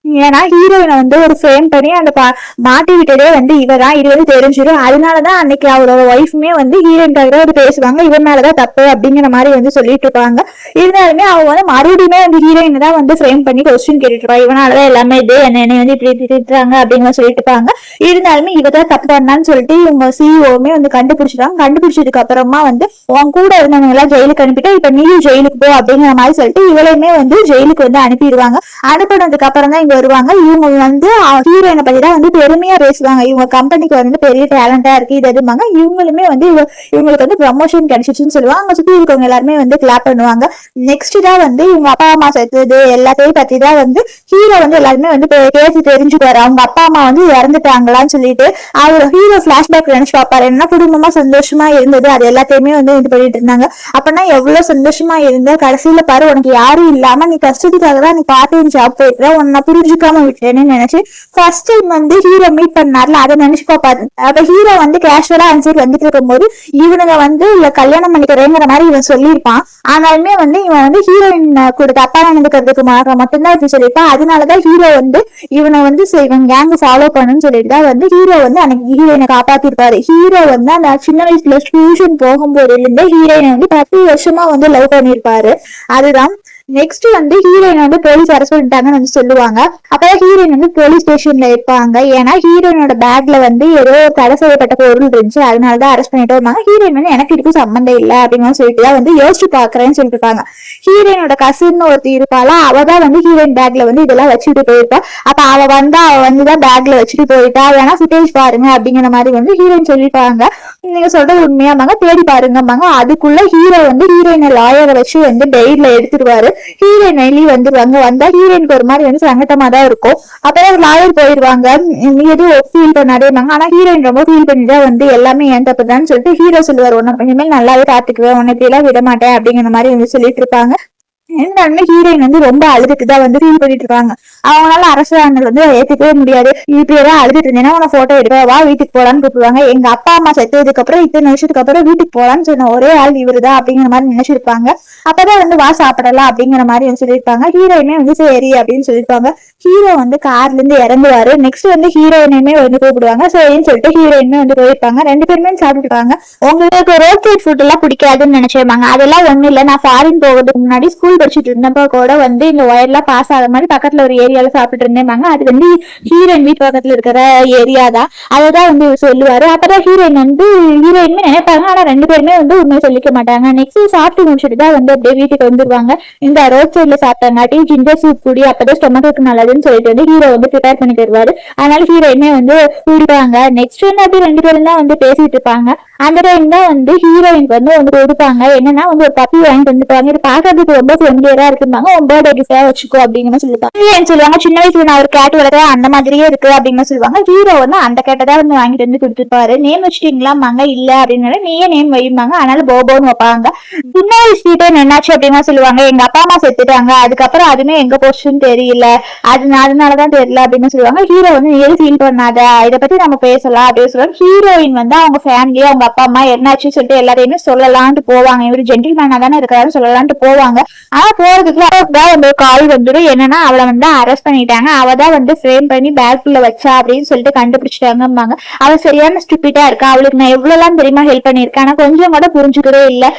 ஏன்னா ஹீரோயினை வந்து ஒரு ஃப்ரேம் பண்ணி அந்த மாட்டி விட்டதே வந்து இவதான், இது வந்து தெரிஞ்சிடும். அதனாலதான் அன்னைக்கு அவரோட ஒய்ஃபுமே வந்து ஹீரோயின்காக வந்து பேசுவாங்க, இவன் மேலதான் தப்பு அப்படிங்கிற மாதிரி வந்து சொல்லிட்டு இருப்பாங்க. இருந்தாலுமே அவங்க வந்து மறுபடியுமே வந்து ஹீரோயினை தான் வந்து ஃப்ரேம் பண்ணி கொஸ்டின் கேட்டுட்டு இருப்பாங்க. இவனாலதான் எல்லாமே இது என்னை வந்து இப்படி திட்டுறாங்க அப்படின்னு சொல்லிட்டு இருப்பாங்க. இருந்தாலுமே இவதான் தப்பு பண்ணான்னு சொல்லிட்டு இவங்க சிஇஓமே வந்து கண்டுபிடிச்சிட்டாங்க. கண்டுபிடிச்சதுக்கு அப்புறமா வந்து உன் கூட இருந்தவங்க எல்லாம் ஜெயிலுக்கு அனுப்பிட்டு இப்ப நீயும் ஜெயிலுக்கு போ அப்படிங்கிற மாதிரி சொல்லிட்டு இவளையுமே வந்து ஜெயிலுக்கு வந்து அனுப்பிடுவாங்க. அனுப்பினதுக்கு அப்புறம் தான் இங்க வருவாங்க. இவங்க வந்து ஹீரோயினை பத்தி தான் வந்து பெருமையா பேசுவாங்க. இவங்க கம்பெனிக்கு வந்து பெரிய டேலண்டா இருக்கு இது எதுமாங்க. இவங்களுமே வந்து இவங்களுக்கு வந்து ப்ரமோஷன் கிடைச்சிச்சுன்னு சொல்லுவாங்க. அங்க சுத்தி இருக்கவங்க எல்லாருமே வந்து கிளாப் பண்ணுவாங்க. நெக்ஸ்ட் தான் வந்து இவங்க அப்பா அம்மா செத்துது எல்லாத்தையும் பத்தி தான் வந்து ஹீரோ வந்து எல்லாருமே வந்து பேசி தெரிஞ்சுக்குவாரு. அவங்க அப்பா அம்மா வந்து இறந்துட்டாங்களான்னு சொல்லிட்டு அவர் ஹீரோ பிளாஷ்பேக் நினைச்சு பார்ப்பாரு. என்ன குடும்பமா சந்தோஷமா இருந்தது அது எல்லாத்தையுமே வந்து இது பண்ணிட்டு இருந்தாங்க. அப்படின்னா எவ்வளவு சந்தோஷமா இருந்த, கடைசியில பாரு உனக்கு யாரும் இல்லாம நீ கஷ்டத்துக்காக தான் நீ பார்ட் ஜாப் போயிட்டு உன்னை புரிஞ்சுக்காம விட்டேன்னு நினைச்சு ஃபர்ஸ்ட் டைம் வந்து ஹீரோ மீட் பண்ணார்ல அதை நினைச்சு பாப்பாரு. அப்ப ஹீரோ வந்து கேஷுவலா ஆன்சர் வந்துட்டு இருக்கும் போது இவனுங்க வந்து இல்ல கல்யாணம் பண்ணிக்கிறேங்கிற மாதிரி இவன் சொல்லியிருப்பான். ஆனாலுமே வந்து இவன் வந்து ஹீரோயின் கூட தப்பா நடந்துக்கிறதுக்கு மட்டும்தான் இப்படி சொல்லியிருப்பான். அதனாலதான் ஹீரோ வந்து இவனை வந்து இவன் கேங் ஃபாலோ பண்ணுன்னு சொல்லிட்டு தான் வந்து ஹீரோ வந்து அன்னைக்கு ஹீரோயினை காப்பாத்திருப்பாரு. ஹீரோ வந்து அந்த சின்ன வயசுல டியூஷன் போகும்போதுல இருந்தே ஹீரோயினை வந்து 10 வருஷமா வந்து லவ் பண்ணிருப்பாரு. அதுதான் நெக்ஸ்ட் வந்து ஹீரோயின் வந்து போலீஸ் அரெஸ்ட் பண்ணிட்டாங்கன்னு வந்து சொல்லுவாங்க. அப்பதான் ஹீரோயின் வந்து போலீஸ் ஸ்டேஷன்ல இருப்பாங்க. ஏன்னா ஹீரோயினோட பேக்ல வந்து ஏதோ தடை செய்யப்பட்ட பொருள் இருந்துச்சு, அதனாலதான் அரெஸ்ட் பண்ணிட்டு வருவாங்க. ஹீரோயின் வந்து எனக்கு இதுக்கும் சம்பந்தம் இல்லை அப்படின்னு சொல்லிட்டு தான் வந்து யோசிச்சு பாக்குறேன்னு சொல்லிட்டு இருப்பாங்க. ஹீரோயினோட கசின் ஒருத்தி இருப்பாளா, அவதான் வந்து ஹீரோயின் பேக்ல வந்து இதெல்லாம் வச்சுட்டு போயிருப்பா. அப்ப அவ வந்துதான் பேக்ல வச்சுட்டு போயிட்டா, வேணா ஃபுட்டேஜ் பாருங்க அப்படிங்கிற மாதிரி வந்து ஹீரோயின் சொல்லிட்டாங்க. நீங்க சொல்றது உண்மையாமாங்க, தேடி பாருங்கம்பாங்க. அதுக்குள்ள ஹீரோ வந்து ஹீரோயினை லாயரை வச்சு வந்து டெய்லியில எடுத்துருவாரு. ஹீரோயின் வெளியே வந்துருவாங்க. வந்தா ஹீரோயினுக்கு ஒரு மாதிரி வந்து சங்கட்டமா தான் இருக்கும். அப்பதான் லாயர் போயிருவாங்க, நீ எதுவும் ஃபீல் பண்ணாதேமாங்க. ஆனா ஹீரோயின் ரொம்ப ஃபீல் பண்ணிதான் வந்து எல்லாமே ஏன் தப்புதான்னு சொல்லிட்டு ஹீரோ சொல்லுவாரு, உன்னை இனிமேல் நல்லாவே காத்துக்குவேன், உன்னை இப்படி எல்லாம் விட மாட்டேன் அப்படிங்கிற மாதிரி வந்து சொல்லிட்டு இருப்பாங்க. இருந்தாலுமே ஹீரோயின் வந்து ரொம்ப அழுதுட்டுதான் வந்து ஃபீல் பண்ணிட்டு இருக்காங்க. அவங்களால அரசாங்கம் வந்து ஏத்துக்கவே முடியாது. இப்படியேதான் அழுதுட்டு இருந்தேன்னா உன போட்டோ எடுக்க வா வீட்டுக்கு போலான்னு கூப்பிடுவாங்க. எங்க அப்பா அம்மா செத்ததுக்கு அப்புறம் இத்தனை வருஷத்துக்கு அப்புறம் வீட்டுக்கு போலான்னு சொன்ன ஒரே ஆள் இவருதான் அப்படிங்கிற மாதிரி நினைச்சிருப்பாங்க. அப்பதான் வந்து வா சாப்பிடலாம் அப்படிங்கிற மாதிரி வந்து சொல்லியிருப்பாங்க. ஹீரோயினே வந்து சரி அப்படின்னு சொல்லியிருப்பாங்க. ஹீரோ வந்து கார்ல இருந்து இறங்குவாரு. நெக்ஸ்ட் வந்து ஹீரோயினுமே வந்து கூப்பிடுவாங்க. சரின்னு சொல்லிட்டு ஹீரோயினுமே வந்து போயிருப்பாங்க. 2 பேருமே சாப்பிட்டுருக்காங்க. உங்களுக்கு ரோட் சைட் ஃபுட் எல்லாம் பிடிக்காதுன்னு நினைச்சிருப்பாங்க. அதெல்லாம் ஒண்ணும் இல்ல, நான் ஃபாரின் போகிறதுக்கு முன்னாடி ஸ்கூல் படிச்சுட்டு இருந்தப்ப கூட வந்து இந்த ஒயர்லாம் பாஸ் ஆகிற மாதிரி பக்கத்துல ஒரு ஏரியால சாப்பிட்டு இருந்தேன். அது வந்து ஹீரோயின் வீட்டு பக்கத்துல இருக்கிற ஏரியா தான். அததான் வந்து சொல்லுவாரு. அப்பதான் ஹீரோயின் வந்து ஹீரோயினுமே நினைப்பாங்க. ஆனா 2 பேருமே வந்து உண்மையை சொல்லிக்க மாட்டாங்க. நெக்ஸ்ட் சாப்பிட்டு முடிச்சுட்டு தான் வந்து அப்படியே வீட்டுக்கு வந்துருவாங்க. இந்த ரோட் சைட்ல சாப்பிட்டங்காட்டி ஜிஞ்சர் சூப் குடி, அப்பதான் ஸ்டொமக்கு நல்லதுன்னு சொல்லிட்டு வந்து ஹீரோ வந்து ப்ரிப்பேர் பண்ணி தருவாரு. அதனால ஹீரோயினே வந்து குடிப்பாங்க. நெக்ஸ்ட் வந்து அப்படி 2 பேரும் தான் வந்து பேசிட்டு இருப்பாங்க. அந்த டைம் தான் வந்து ஹீரோயின் வந்து கொடுப்பாங்க. என்னன்னா வந்து ஒரு பப்பி வாங்கிட்டு வந்துருப்பாங்க. இது பாக்குறதுக்கு ரொம்ப ஃப்ரெண்ட்லியரா இருக்குவாங்க. உன் பர்த்டே கிஃப்டா வச்சுக்கோ அப்படின்னு சொல்லுவாங்க. சின்ன வயசுல நான் ஒரு கேட் வளர்க்குறேன் அந்த மாதிரியே இருக்கு அப்படின்னு சொல்லுவாங்க. ஹீரோ வந்து அந்த கேட்டை தான் வந்து வாங்கிட்டு வந்து கொடுத்துருப்பாரு. நேம் வச்சுட்டீங்களாமாங்க, இல்ல அப்படின்னு நீயே நேம் வைப்பாங்க. அதனால போபோன்னு வைப்பாங்க. சின்ன வயசுல என்னாச்சு அப்படின்னா சொல்லுவாங்க, எங்க அப்பா அம்மா செத்துட்டாங்க, அதுக்கப்புறம் அதுமே எங்க போச்சுன்னு தெரியல, அதனாலதான் தெரியல அப்படின்னு சொல்லுவாங்க. ஹீரோ வந்து நீ எது ஃபீல் பண்ணாத, இதை பத்தி நம்ம பேசலாம் அப்படின்னு சொல்லுவாங்க. ஹீரோயின் வந்து அவங்க ஃபேமிலி அவங்க அப்பா அம்மா என்னாச்சுன்னு சொல்லிட்டு எல்லாரையுமே சொல்லலான்ட்டு போவாங்க. இவரு ஜென்டில்மேனா தானே இருக்காரு சொல்லலான்ட்டு போவாங்க. ஆனா போறதுக்கு கால் வந்துடும். என்னன்னா அவளை வந்து அரெஸ்ட் பண்ணிட்டாங்க, அவதான் வந்து ஃப்ரேம் பண்ணி பேக்குள்ள வச்சா அப்படின்னு சொல்லிட்டு கண்டுபிடிச்சிட்டாங்கம்பாங்க. அவள் சரியான ஸ்டூபிடா இருக்கா, அவளுக்கு நான் எவ்வளவு எல்லாம் தெரியுமா ஹெல்ப் பண்ணிருக்கேன், ஆனா கொஞ்சம் கூட புரிஞ்சுக்கவே இல்லை.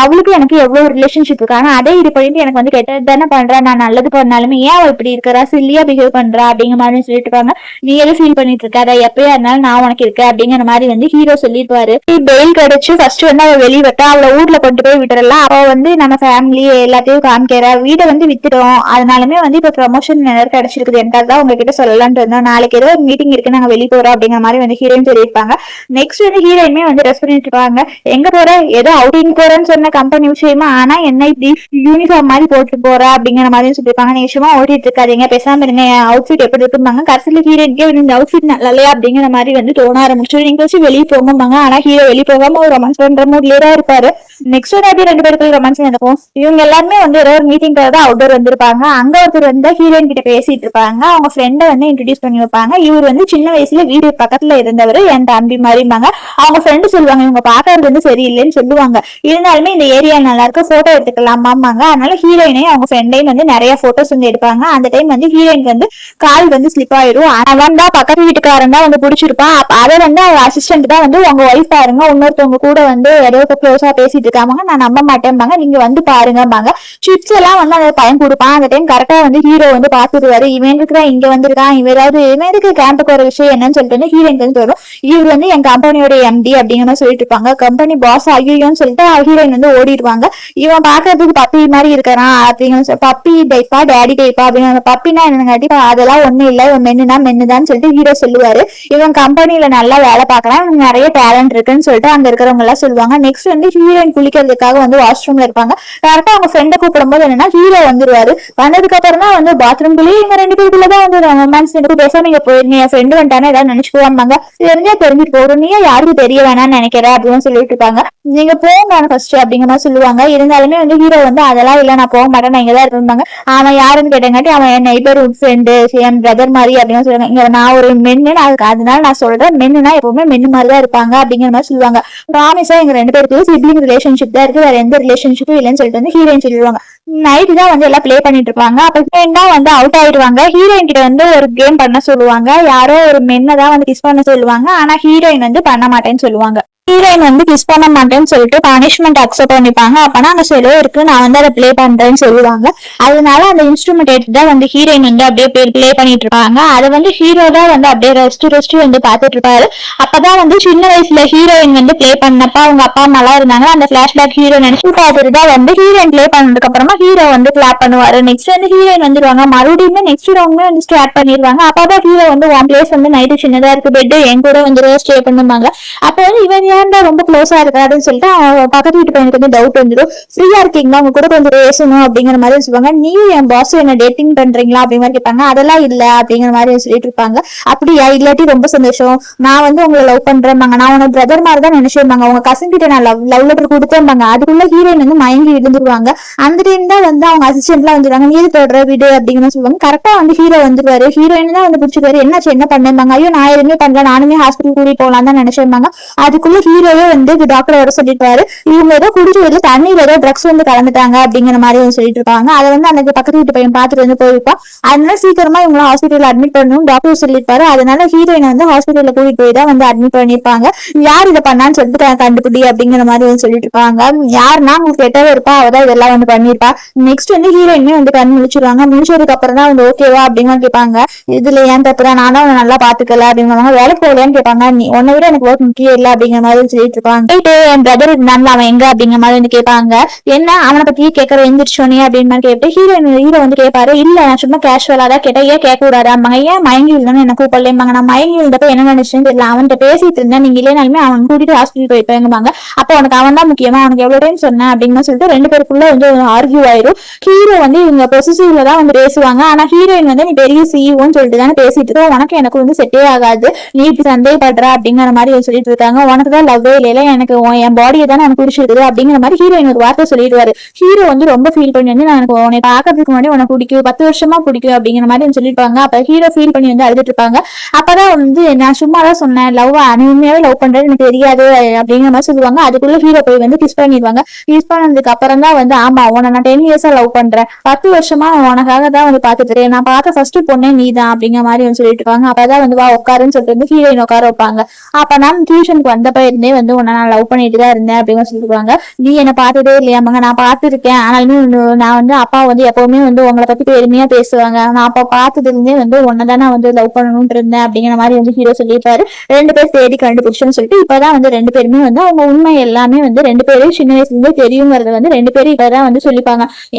அவளுக்கு எனக்கு எவ்வளவு ரிலேஷன்ஷிப் இருக்கு, ஆனா அதே இது பண்ணிட்டு எனக்கு வந்து கெட்டது தானே பண்றேன், நான் நல்லது பண்ணாலுமே ஏன் அவள் இப்படி இருக்கிறா, சில்லியா பிஹேவ் பண்றா அப்படிங்கிற மாதிரி சொல்லிட்டு இருப்பாங்க. நீ எதுவும் ஃபீல் பண்ணிட்டு இருக்காத, எப்பயா இருந்தாலும் நான் உனக்கு இருக்கேன் அப்படிங்கிற மாதிரி வந்து ஹீரோ சொல்லிட்டு சொல்லுவாரு. பெயில் கிடைச்சு ஃபர்ஸ்ட் வந்து அவ வெளியே விட்டா அவளை ஊர்ல கொண்டு போய் விட்டுறலாம். அவ வந்து நம்ம ஃபேமிலி எல்லாத்தையும் காமிக்கிற வீடை வந்து வித்துட்டோம், அதனாலுமே வந்து இப்ப ப்ரமோஷன் கிடைச்சிருக்குது, எனக்காக உங்ககிட்ட சொல்லலாம்னு இருந்தோம், நாளைக்கு ஏதோ ஒரு மீட்டிங் இருக்கு நாங்க வெளியே போறோம் அப்படிங்கிற மாதிரி வந்து ஹீரோயின் சொல்லியிருப்பாங்க. நெக்ஸ்ட் வந்து ஹீரோயினுமே வந்து ரெஸ்ட் பண்ணிட்டு இருப்பாங்க. எங்க போற, ஏதோ அவுட்டிங் போறேன்னு சொன்ன கம்பெனி விஷயமா, ஆனா என்ன இப்படி யூனிஃபார்ம் மாதிரி போட்டு போற அப்படிங்கிற மாதிரி சொல்லியிருப்பாங்க. நீங்க சும்மா ஓட்டிட்டு இருக்காதீங்க, பேசாம இருங்க, அவுட்ஃபிட் எப்படி இருக்கும்பாங்க. கடைசியில ஹீரோயினுக்கே இந்த அவுட்ஃபிட் நல்லா அப்படிங்கிற மாதிரி வந்து தோண ஆரம்பிச்சு நீங்க வச்சு வெளியே போகும்பாங்க. ஆனா ஹீரோ வெளியே போகாம ஒரு ரொமான்ஸ் பண்ற மூட்லயே தான் இருப்பாரு. நெக்ஸ்ட் வந்து ரெண்டு பேருக்கு ரொமான்ஸ் நடக்கும். இவங்க எல்லாருமே வந்து ஏதோ ஒரு மீட்டிங் தான் அவுட்டோர் வந்திருப்பாங்க. அங்க ஒருத்தர் வந்து ஹீரோயின் கிட்ட பேசிட்டு இருப்பாங்க. அவங்க ஃப்ரெண்டை வந்து இன்ட்ரோடியூஸ் பண்ணி வைப்பாங்க. இவர் வந்து சின்ன வயசுல வீடு பக்கத்துல இருந்தவர், என் தம்பி மாதிரிம்பாங்க. அவங்க ஃப்ரெண்டு சொல்லுவாங்க இவங்க பாக்குறது வந்து சரியில்லைன்னு சொல்லுவாங்க. இருந்தாலுமே இந்த ஏரியா நல்லா இருக்கு, போட்டோ எடுத்துக்கலாமாங்க. அதனால ஹீரோயினையும் அவங்க ஃப்ரெண்டையும் வந்து நிறைய போட்டோஸ் வந்து எடுப்பாங்க. அந்த டைம் வந்து ஹீரோயினுக்கு வந்து கால் வந்து ஸ்லிப் ஆயிடும். அவன் தான் பக்கத்து வீட்டுக்காரன் தான் வந்து பிடிச்சிருப்பான். அதை வந்து அவர் அசிஸ்டன்ட் தான் வந்து உங்க ஒய்ஃப் பாருங்க, இன்னொருத்தவங்க கூட வந்து ஏதோ க்ளோஸா பேசிட்டு இருக்காங்க, நான் நம்ப மாட்டேன்பாங்க, நீங்க வந்து பாருங்கம்பாங்க. சிப்ஸ் எல்லாம் வந்து அந்த பையன் கொடுப்பான். அந்த டைம் கரெக்டா வந்து ஹீரோ வந்து பாத்துருவாரு. இவன் இருக்கிறா இங்க வந்திருக்கான், இவன் ஏதாவது இவனுக்கு கேம்புக்கு ஒரு விஷயம் என்னன்னு சொல்லிட்டு வந்து ஹீரோயின் வந்து வரும். இவர் வந்து என் கம்பெனியோட எம்டி அப்படிங்கிற சொல்லிட்டு இருப்பாங்க. கம்பெனி பாஸ் ஐயோன்னு சொல்லிட்டு ஹீரோயின் வந்து ஓடிடுவாங்க. இவன் பாக்குறதுக்கு பப்பி மாதிரி இருக்கிறான் அப்படிங்கிற பப்பி டைப்பா டேடி டைப்பா அப்படிங்கிற. பப்பினா என்னங்காட்டி அதெல்லாம் ஒண்ணு இல்ல, இவன் மென்னுனா மென்னுதான் சொல்லிட்டு ஹீரோ சொல்லுவாரு. இவன் கம்பெனில நல்லா வேலை பாக்குறான், நிறைய டேலண்ட் இருக்குன்னு சொல்லிட்டு அங்க இருக்கிறவங்க எல்லாம் சொல்லுவாங்க. நெக்ஸ்ட் வந்து ஹீரோயின் குளிக்கிறதுக்காக வந்து வாஷ்ரூம்ல இருப்பாங்க. கரெக்டா அவங்க ஃப்ரெண்டை கூப்பிடும் போது என்னன்னா ஹீரோ வந்துருவாரு. வந்ததுக்கு அப்புறம் தான் வந்து பாத்ரூம்குள்ளேயே இவங்க ரெண்டு பேருக்குள்ளதான் வந்து ரொமான்ஸ் பேசாம நீங்க போயிருங்க, என் ஃப்ரெண்டு வந்துட்டானே ஏதாவது நினைச்சுக்குவாங்க, தெரிஞ்சா தெரிஞ்சுட்டு போறோம், நீ யாருக்கு தெரிய வேணாம்னு நினைக்கிற அப்படின்னு சொல்லிட்டு இருப்பாங்க. நீங்க போங்க ஃபர்ஸ்ட் அப்படிங்கிற மாதிரி சொல்லுவாங்க. இருந்தாலுமே வந்து ஹீரோ வந்து அதெல்லாம் இல்ல, நான் போக மாட்டேன், நான் இங்கதான் இருப்பாங்க. அவன் யாருன்னு கேட்டங்காட்டி அவன் என் நெய்பர்ஹுட் ஃப்ரெண்டு, என் பிரதர் மாதிரி அப்படின்னு சொல்லுவாங்க. இங்க நான் ஒரு மென்னு, அதனால நான் சொல்றேன், மென்னுனா எப்பவுமே மென்னு மாதிரிதான் இருப்பாங்க அப்படிங்கிற மாதிரி சொல்லுவாங்க. ப்ராமிஸா எங்க ரெண்டு பேருக்கு சிப்ளிங் ரிலேஷன்ஷிப் தான் இருக்கு, வேற எந்த ரிலேஷன்ஷிப்பும் இல்லைன்னு சொல்லிட்டு வந்து ஹீரோயின் சொல்லிடுவாங்க. நைட்டு தான் வந்து எல்லாம் பிளே பண்ணிட்டு இருப்பாங்க. அப்ப ஹீரோயின் தான் வந்து அவுட் ஆயிடுவாங்க. ஹீரோயின் கிட்ட வந்து ஒரு கேம் பண்ண சொல்லுவாங்க. யாரோ ஒரு மென்னை தான் வந்து கிஸ் பண்ண சொல்லுவாங்க. ஆனா ஹீரோயின் வந்து பண்ண மாட்டேன்னு சொல்லுவாங்க. ஹீரோயின் வந்து கிஸ் பண்ண மாட்டேன்னு சொல்லிட்டு பனிஷ்மெண்ட் அக்செப்ட் பண்ணிப்பாங்க. அப்பனா அந்த செலவு இருக்கு, நான் வந்து அதை பிளே பண்றேன்னு சொல்லுவாங்க. அதனால அந்த இன்ஸ்ட்ருமெண்ட் தான் வந்து ஹீரோயின் வந்து அப்படியே பிளே பண்ணிட்டு இருப்பாங்க. அதை வந்து ஹீரோ தான் வந்து அப்படியே ரெஸ்ட் வந்து பாத்துட்டு இருப்பாரு. அப்பதான் வந்து சின்ன வயசுல ஹீரோயின் வந்து பிளே பண்ணப்ப அவங்க அப்பா அம்மா எல்லாம் இருந்தாங்க. அந்த பிளாஷ்பேக் ஹீரோ நினைச்சு பார்த்துட்டு தான் வந்து ஹீரோயின் பிளே பண்ணதுக்கு அப்புறமா ஹீரோ வந்து கிளாப் பண்ணுவாரு. நெக்ஸ்ட் வந்து ஹீரோயின் வந்துருவாங்க. மறுபடியும் நெக்ஸ்ட் ரவுண்ட் வந்து ஸ்டார்ட் பண்ணிடுவாங்க. அப்பதான் ஹீரோ வந்து ஒன் பிளேஸ் வந்து நைட்டு சின்னதா இருக்கு, பெட் என் கூட வந்து ஸ்டே பண்ணுவாங்க. அப்ப வந்து இவன் ஏன்டா ரொம்ப க்ளோஸா இருக்காருன்னு சொல்லிட்டு பக்கத்து வீட்டு பையனுக்கு வந்து டவுட் வந்துடும். ஃப்ரீயா இருக்கீங்களா, உங்க கூட கொஞ்சம் பேசணும் அப்படிங்கிற மாதிரி சொல்லுவாங்க. நீ என் பாஸ் என்ன டேட்டிங் பண்றீங்களா அப்படிங்கிற மாதிரி கேட்பாங்க. அதெல்லாம் இல்ல அப்படிங்கிற மாதிரி சொல்லிட்டு இருப்பாங்க. அப்படியா, இல்லாட்டி ரொம்ப சந்தோஷம், நான் வந்து உங்களை லவ் பண்றேன்பாங்க. நான் உங்க பிரதர் மாதிரி தான் நினைச்சிருப்பாங்க. உங்க கசின் கிட்ட நான் லவ் லெட்டர் கொடுத்தேன்பாங்க. அதுக்குள்ள ஹீரோயின் வந்து மயங்கி விழுந்துருவாங்க. அந்த டைம் தான் வந்து அவங்க அசிஸ்டன்ட் எல்லாம் வந்துருவாங்க. நீ தொடர வீடு அப்படிங்கிற சொல்லுவாங்க. கரெக்டா வந்து ஹீரோ வந்துருவாரு. ஹீரோயின் தான் வந்து பிடிச்சிருவாரு. என்னாச்சு, என்ன பண்ணேன்பாங்க. ஐயோ நான் எதுவுமே பண்ணல, நானுமே ஹாஸ்பிட்டல் கூட்டிட்டு போகலாம் தான் நினைச்சிருப்பாங்க. அதுக்குள்ள ஹீரோவே வந்து டாக்டர் வர சொல்லிருப்பாரு. இவங்க ஏதோ குடிச்சு தண்ணீர் ஏதோ ட்ரக்ஸ் வந்து கலந்துட்டாங்க அப்படிங்கிற மாதிரி சொல்லிட்டு இருப்பாங்க. அதை வந்து அந்த பக்கத்து வீட்டு பையன் பார்த்துட்டு வந்து போயிருப்பான். அதனால சீக்கிரமா இவங்க ஹாஸ்பிட்டல் அட்மிட் பண்ணணும் டாக்டர் சொல்லியிருப்பாரு. அதனால ஹீரோயினை வந்து ஹாஸ்பிட்டல்ல கூட்டிட்டு போய் தான் வந்து அட்மிட் பண்ணிருப்பாங்க. யார் இதை பண்ணான்னு சொல்லிட்டு கண்டுபிடி அப்படிங்கிற மாதிரி சொல்லிட்டு இருப்பாங்க. யாருன்னா உங்களுக்கு கெட்டவே இருப்பா, அவதான் இதெல்லாம் வந்து பண்ணிருப்பா. நெக்ஸ்ட் வந்து ஹீரோயினுமே வந்து கண் முழிச்சிருவாங்க. முடிச்சதுக்கு அப்புறம் தான் வந்து ஓகேவா அப்படிங்கிற கேட்பாங்க. இதுல ஏன் தப்புறா, நானும் அவனை நல்லா பாத்துக்கல அப்படிங்கிறவங்க. வேலைக்கு போகலையான்னு கேட்பாங்க. நீ உன்னை விட எனக்கு ஒர்க் முக்கியம் இல்லை அப்படிங்கிற மாதிரி சொல்லிட்டு இருப்பாங்க. என் பிரதர் இருந்தாலும் அவன் எங்க அப்படிங்கிற மாதிரி வந்து கேட்பாங்க. என்ன அவனை பத்தி கேட்கற, எந்திரிச்சோனே அப்படின்னு மாதிரி கேட்டு ஹீரோ வந்து கேட்பாரு. இல்ல நான் சும்மா கேஷுவலா தான் கேட்டேன், ஏன் கேட்க கூடாது அம்மாங்க, ஏன் மயங்கி இல்லைன்னு என்ன கூப்பிடலாங்க. நான் மயங்கி இருந்தப்ப என்ன நினைச்சேன்னு தெரியல, அவன்கிட்ட பேசிட்டு இருந்தேன், நீங்க இல்லைனாலுமே அவன் கூட்டிட்டு ஹாஸ்பிட்டல் போயிருப்பாங்க. அப்போ உனக்கு அவன் தான் முக்கியமா, அவனுக்கு எவ்வளவு டைம் சொன்னேன் அப்படின்னு சொல்லிட்டு ரெண்டு பேருக்குள்ள வந்து ஆர்கியூ ஆயிரும். ஹீரோ வந்து இவங்க பொசிசிவ்ல தான் வந்து பேசுவாங்க. ஆனா ஹீரோயின் வந்து நீ பெரிய சிஇஓன்னு சொல்லிட்டு தானே பேசிட்டு இருக்கோம், உனக்கு எனக்கு வந்து செட்டே ஆகாது, நீ இப்படி சந்தேகப்படுற அப்படிங்கிற மாதிரி சொல்லிட்டு இருக்காங்க. உனக்கு தான் லவ்வே இல்லையில, எனக்கு என் பாடியை தானே எனக்கு பிடிச்சிருக்குது அப்படிங்கிற மாதிரி ஹீரோயின் ஒரு வார்த்தை சொல்லிடுவாரு. ஹீரோ வந்து ரொம்ப ஃபீல் பண்ணி வந்து எனக்கு உன்னை பாக்கிறதுக்கு முன்னாடி உனக்கு பிடிக்கும், 10 வருஷமா பிடிக்கும் அப்படிங்கிற மாதிரி சொல்லிருப்பாங்க. அப்ப ஹீரோ ஃபீல் பண்ணி வந்து அழுதுட்டு இருப்பாங்க. அப்பதான் வந்து நான் சும்மா தான் சொன்னேன், லவ் அனுமையாவே லவ் பண்றது எனக்கு தெரியாது அப்படிங்கிற மாதிரி சொல்லுவாங்க. அதுக்குள்ள ஹீரோ போய் வந்து கிஸ் பண்ணிடுவாங்க. கிஸ் பண்ணதுக்கு அப்புறம் தான் வந்து ஆமா உன்னை நான் 10 இயர்ஸா லவ் பண்றேன், 10 வருஷமா உனக்காக தான் வந்து பாத்துட்டு நான் பார்த்த ஃபர்ஸ்ட் பொண்ணே நீ தான் அப்படிங்கிற மாதிரி சொல்லிட்டு இருப்பாங்க. அப்பதான் வந்து வா உட்காருன்னு சொல்லிட்டு வந்து ஹீரோயின் உட்கார வைப்பாங்க. அப்ப நான் டியூஷனுக்கு வந்தப்ப இருந்தே வந்து உன்னை நான் லவ் பண்ணிட்டு தான் இருந்தேன் அப்படின்னு சொல்லிடுவாங்க. நீ என்ன பார்த்ததே இல்லையாமாங்க, நான் பார்த்திருக்கேன். ஆனாலும் நான் வந்து அப்பா வந்து எப்பவுமே வந்து உங்களை பத்தி பெருமையா பேசுவாங்க. நான் அப்ப பார்த்ததுல இருந்தே வந்து உன்னதான் நான் வந்து லவ் பண்ணணும்னு இருந்தேன் அப்படிங்கிற மாதிரி வந்து ஹீரோ சொல்லியிருப்பாரு. 2 பேர் தேடி கண்டுபிடிச்சோன்னு சொல்லிட்டு இப்பதான் வந்து 2 பேருமே வந்து அவங்க உண்மை எல்லாமே வந்து 2 பேரும் சின்ன வயசுல இருந்தே தெரியுங்கிறத வந்து 2 பேரும் இப்பதான் வந்து சொல்லிப்பாங்க.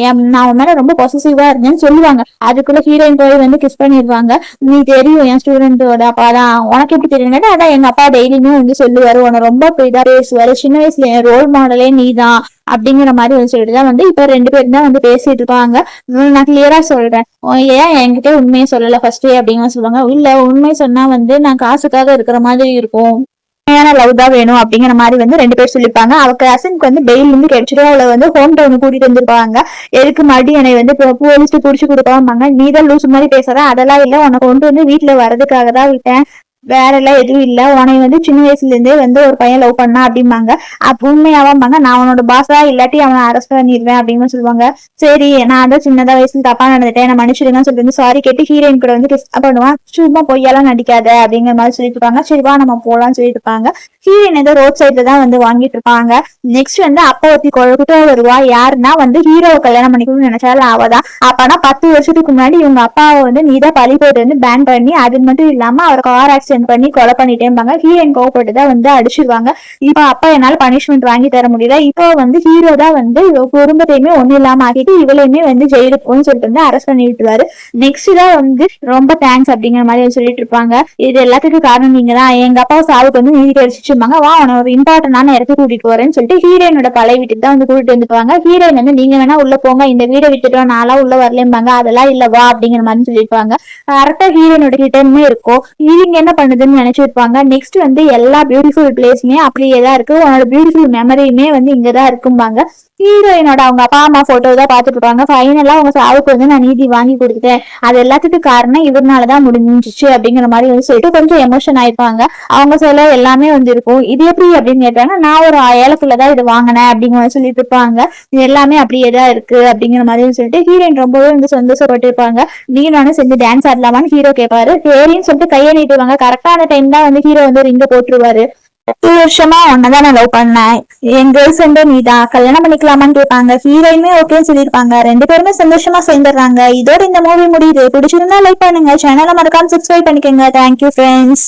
நான் உன் மேல ரொம்ப பொசசிவா இருந்தேன்னு சொல்லுவாங்க. அதுக்குள்ள ஹீரோயின் போய் வந்து கிஸ் பண்ணிடுவாங்க. நீ தெரியும் என் ஸ்டூடெண்டோட அப்பா தான், உனக்கு எப்படி தெரியும்? அதான் எங்க அப்பா டெய்லியுமே வந்து சொல்லுவாரு, உன ரொம்ப இதா பேசுவாரு, சின்ன வயசுல என் ரோல் மாடலே நீதான் அப்படிங்கிற மாதிரி வந்து சொல்லிட்டுதான் வந்து இப்ப 2 பேரும் தான் வந்து பேசிட்டு இருப்பாங்க. நான் கிளியரா சொல்றேன், ஏன் என்கிட்ட உண்மையை சொல்லல ஃபர்ஸ்ட் அப்படின்னு சொல்லுவாங்க. இல்ல உண்மை சொன்னா வந்து நான் காசுக்காக இருக்கிற மாதிரி இருக்கும், லவ் தான் வேணும் அப்படிங்கிற மாதிரி வந்து 2 பேர் சொல்லிப்பாங்க. அவ கசின்க்கு வந்து பெயில் இருந்து கிடைச்சிட்டு அவளை வந்து ஹோம் டவுன் கூட்டிட்டு வந்துருப்பாங்க. எதுக்கு மறுபடியும் என்னை வந்து போலீஸ்க்கு புடிச்சு கொடுப்பாங்க, நீதான் லூசு மாதிரி பேசுற, அதெல்லாம் இல்ல, உன்னை கொண்டு வந்து வீட்டுல வர்றதுக்காக தான் விட்டேன், வேற எல்லாம் எதுவும் இல்ல, உனைய வந்து சின்ன வயசுல இருந்தே வந்து ஒரு பையன் லவ் பண்ணா அப்படிம்பாங்க. அப்ப உண்மையாவாங்க, நான் அவனோட பாஸா இல்லாட்டி அவனை அரெஸ்ட் பண்ணிடுவேன் அப்படின்னு சொல்லுவாங்க. சரி நான் தான் சின்னதா வயசுல தப்பா நடந்துட்டேன், நான் மன்னிச்சிடுங்கன்னு சொல்லிட்டு சாரி கேட்டு ஹீரோயின் கூட வந்து கிஸ் பண்ணுவான். சும்மா பொய்யெல்லாம் நடிக்காத அப்படிங்கிற மாதிரி சொல்லிட்டு இருப்பாங்க. சரிவா நம்ம போலாம்னு சொல்லிட்டு இருப்பாங்க. ஹீரோயின் ஏதோ ரோட் சைட்ல தான் வந்து வாங்கிட்டு இருப்பாங்க. நெக்ஸ்ட் வந்து அப்பா ஒருத்தி கொழுக்கிட்ட வருவா. யாருன்னா வந்து ஹீரோவை கல்யாணம் பண்ணிக்கணும்னு நினைச்சாலும் அவதான். அப்பனா 10 வருஷத்துக்கு முன்னாடி இவங்க அப்பாவை வந்து நீதான் பழி போட்டு வந்து பேன் பண்ணி, அது மட்டும் இல்லாம அவர் கார் ஆக்சிடென்ட் பண்ணி கொலை பண்ணிட்டேம்பாங்க. ஹீரோயின் கோவப்பட்டுதான் வந்து அடிச்சிருவாங்க. இப்ப அப்பா என்னால பனிஷ்மெண்ட் வாங்கி தர முடியல, இப்போ வந்து ஹீரோ தான் வந்து குடும்பத்தையுமே ஒண்ணு இல்லாம ஆக்கிட்டு இவளையுமே வந்து ஜெயிலுக்கு போன்னு சொல்லிட்டு வந்து அரெஸ்ட் பண்ணி விட்டுருவாரு. நெக்ஸ்ட் தான் வந்து ரொம்ப தேங்க்ஸ் அப்படிங்கிற மாதிரி சொல்லிட்டு இருப்பாங்க. இது எல்லாத்துக்கும் காரணம் நீங்க தான், எங்க அப்பா சாவுக்கு வந்து நீதி கிடைச்சிச்சுமாங்க, வா உன ஒரு இம்பார்ட்டன்டான இடத்துக்கு கூட்டிட்டு போறேன்னு சொல்லிட்டு ஹீரோயினோட பழைய வீட்டுக்கு தான் வந்து கூட்டிட்டு வந்துருவாங்க. ஹீரோயின் வந்து நீங்க வேணா உள்ள போங்க, இந்த வீடை விட்டுட்டோம், நாளா உள்ள வரலேம்பாங்க. அதெல்லாம் இல்ல வா அப்படிங்கிற மாதிரி சொல்லிருப்பாங்க. கரெக்டா ஹீரோயினோட கிட்டமே இருக்கும். இவங்க என்ன பண்ணுதுன்னு நினைச்சிருப்பாங்க. நெக்ஸ்ட் வந்து எல்லா பியூட்டிஃபுல் பிளேஸுமே அப்படியே தான் இருக்கு, உன்னோட பியூட்டிஃபுல் மெமரியுமே வந்து இங்கதான் இருக்கும்பாங்க. ஹீரோயினோட அவங்க அப்பா அம்மா போட்டோ தான் பாத்துட்டு இருப்பாங்க. ஃபைனலா அவங்க சாவுக்கு வந்து நான் நீதி வாங்கி கொடுத்துட்டேன், அது எல்லாத்துக்கும் காரணம் இவர்னாலதான் முடிஞ்சிச்சு அப்படிங்கிற மாதிரி வந்து சொல்லிட்டு கொஞ்சம் எமோஷன் ஆயிருப்பாங்க. அவங்க சொல்ல எல்லாமே வந்து இருக்கும். இது எப்படி அப்படின்னு கேட்டாங்க. நான் ஒரு 7,000 இது வாங்கினேன் அப்படிங்கிற மாதிரி சொல்லிட்டு இருப்பாங்க. இது எல்லாமே அப்படியேதான் இருக்கு அப்படிங்கிற மாதிரி சொல்லிட்டு ஹீரோயின் ரொம்பவே வந்து சந்தோஷப்பட்டு இருப்பாங்க. நீ நானும் செஞ்சு டான்ஸ் ஆடலாமான்னு ஹீரோ கேட்பாரு. சரின்னு சொல்லிட்டு கையை நீட்டுவாங்க. கரெக்டான டைம் தான் வந்து ஹீரோ வந்து ரிங்க போட்டுருவாரு. 10 வருஷமா உன்னதான் நான் லவ் பண்ணேன், என் கேர்ள் ஃப்ரெண்டும் நீதான், கல்யாணம் பண்ணிக்கலாமான்னு கேட்பாங்க. ஹீரோயினுமே ஓகேன்னு சொல்லியிருப்பாங்க. 2 பேருமே சந்தோஷமா சேர்ந்துடுறாங்க. இதோட இந்த மூவி முடியுது. பிடிச்சிருந்தா லைக் பண்ணுங்க, சேனலை மறக்காம சப்ஸ்கிரைப் பண்ணிக்கோங்க. Thank you friends.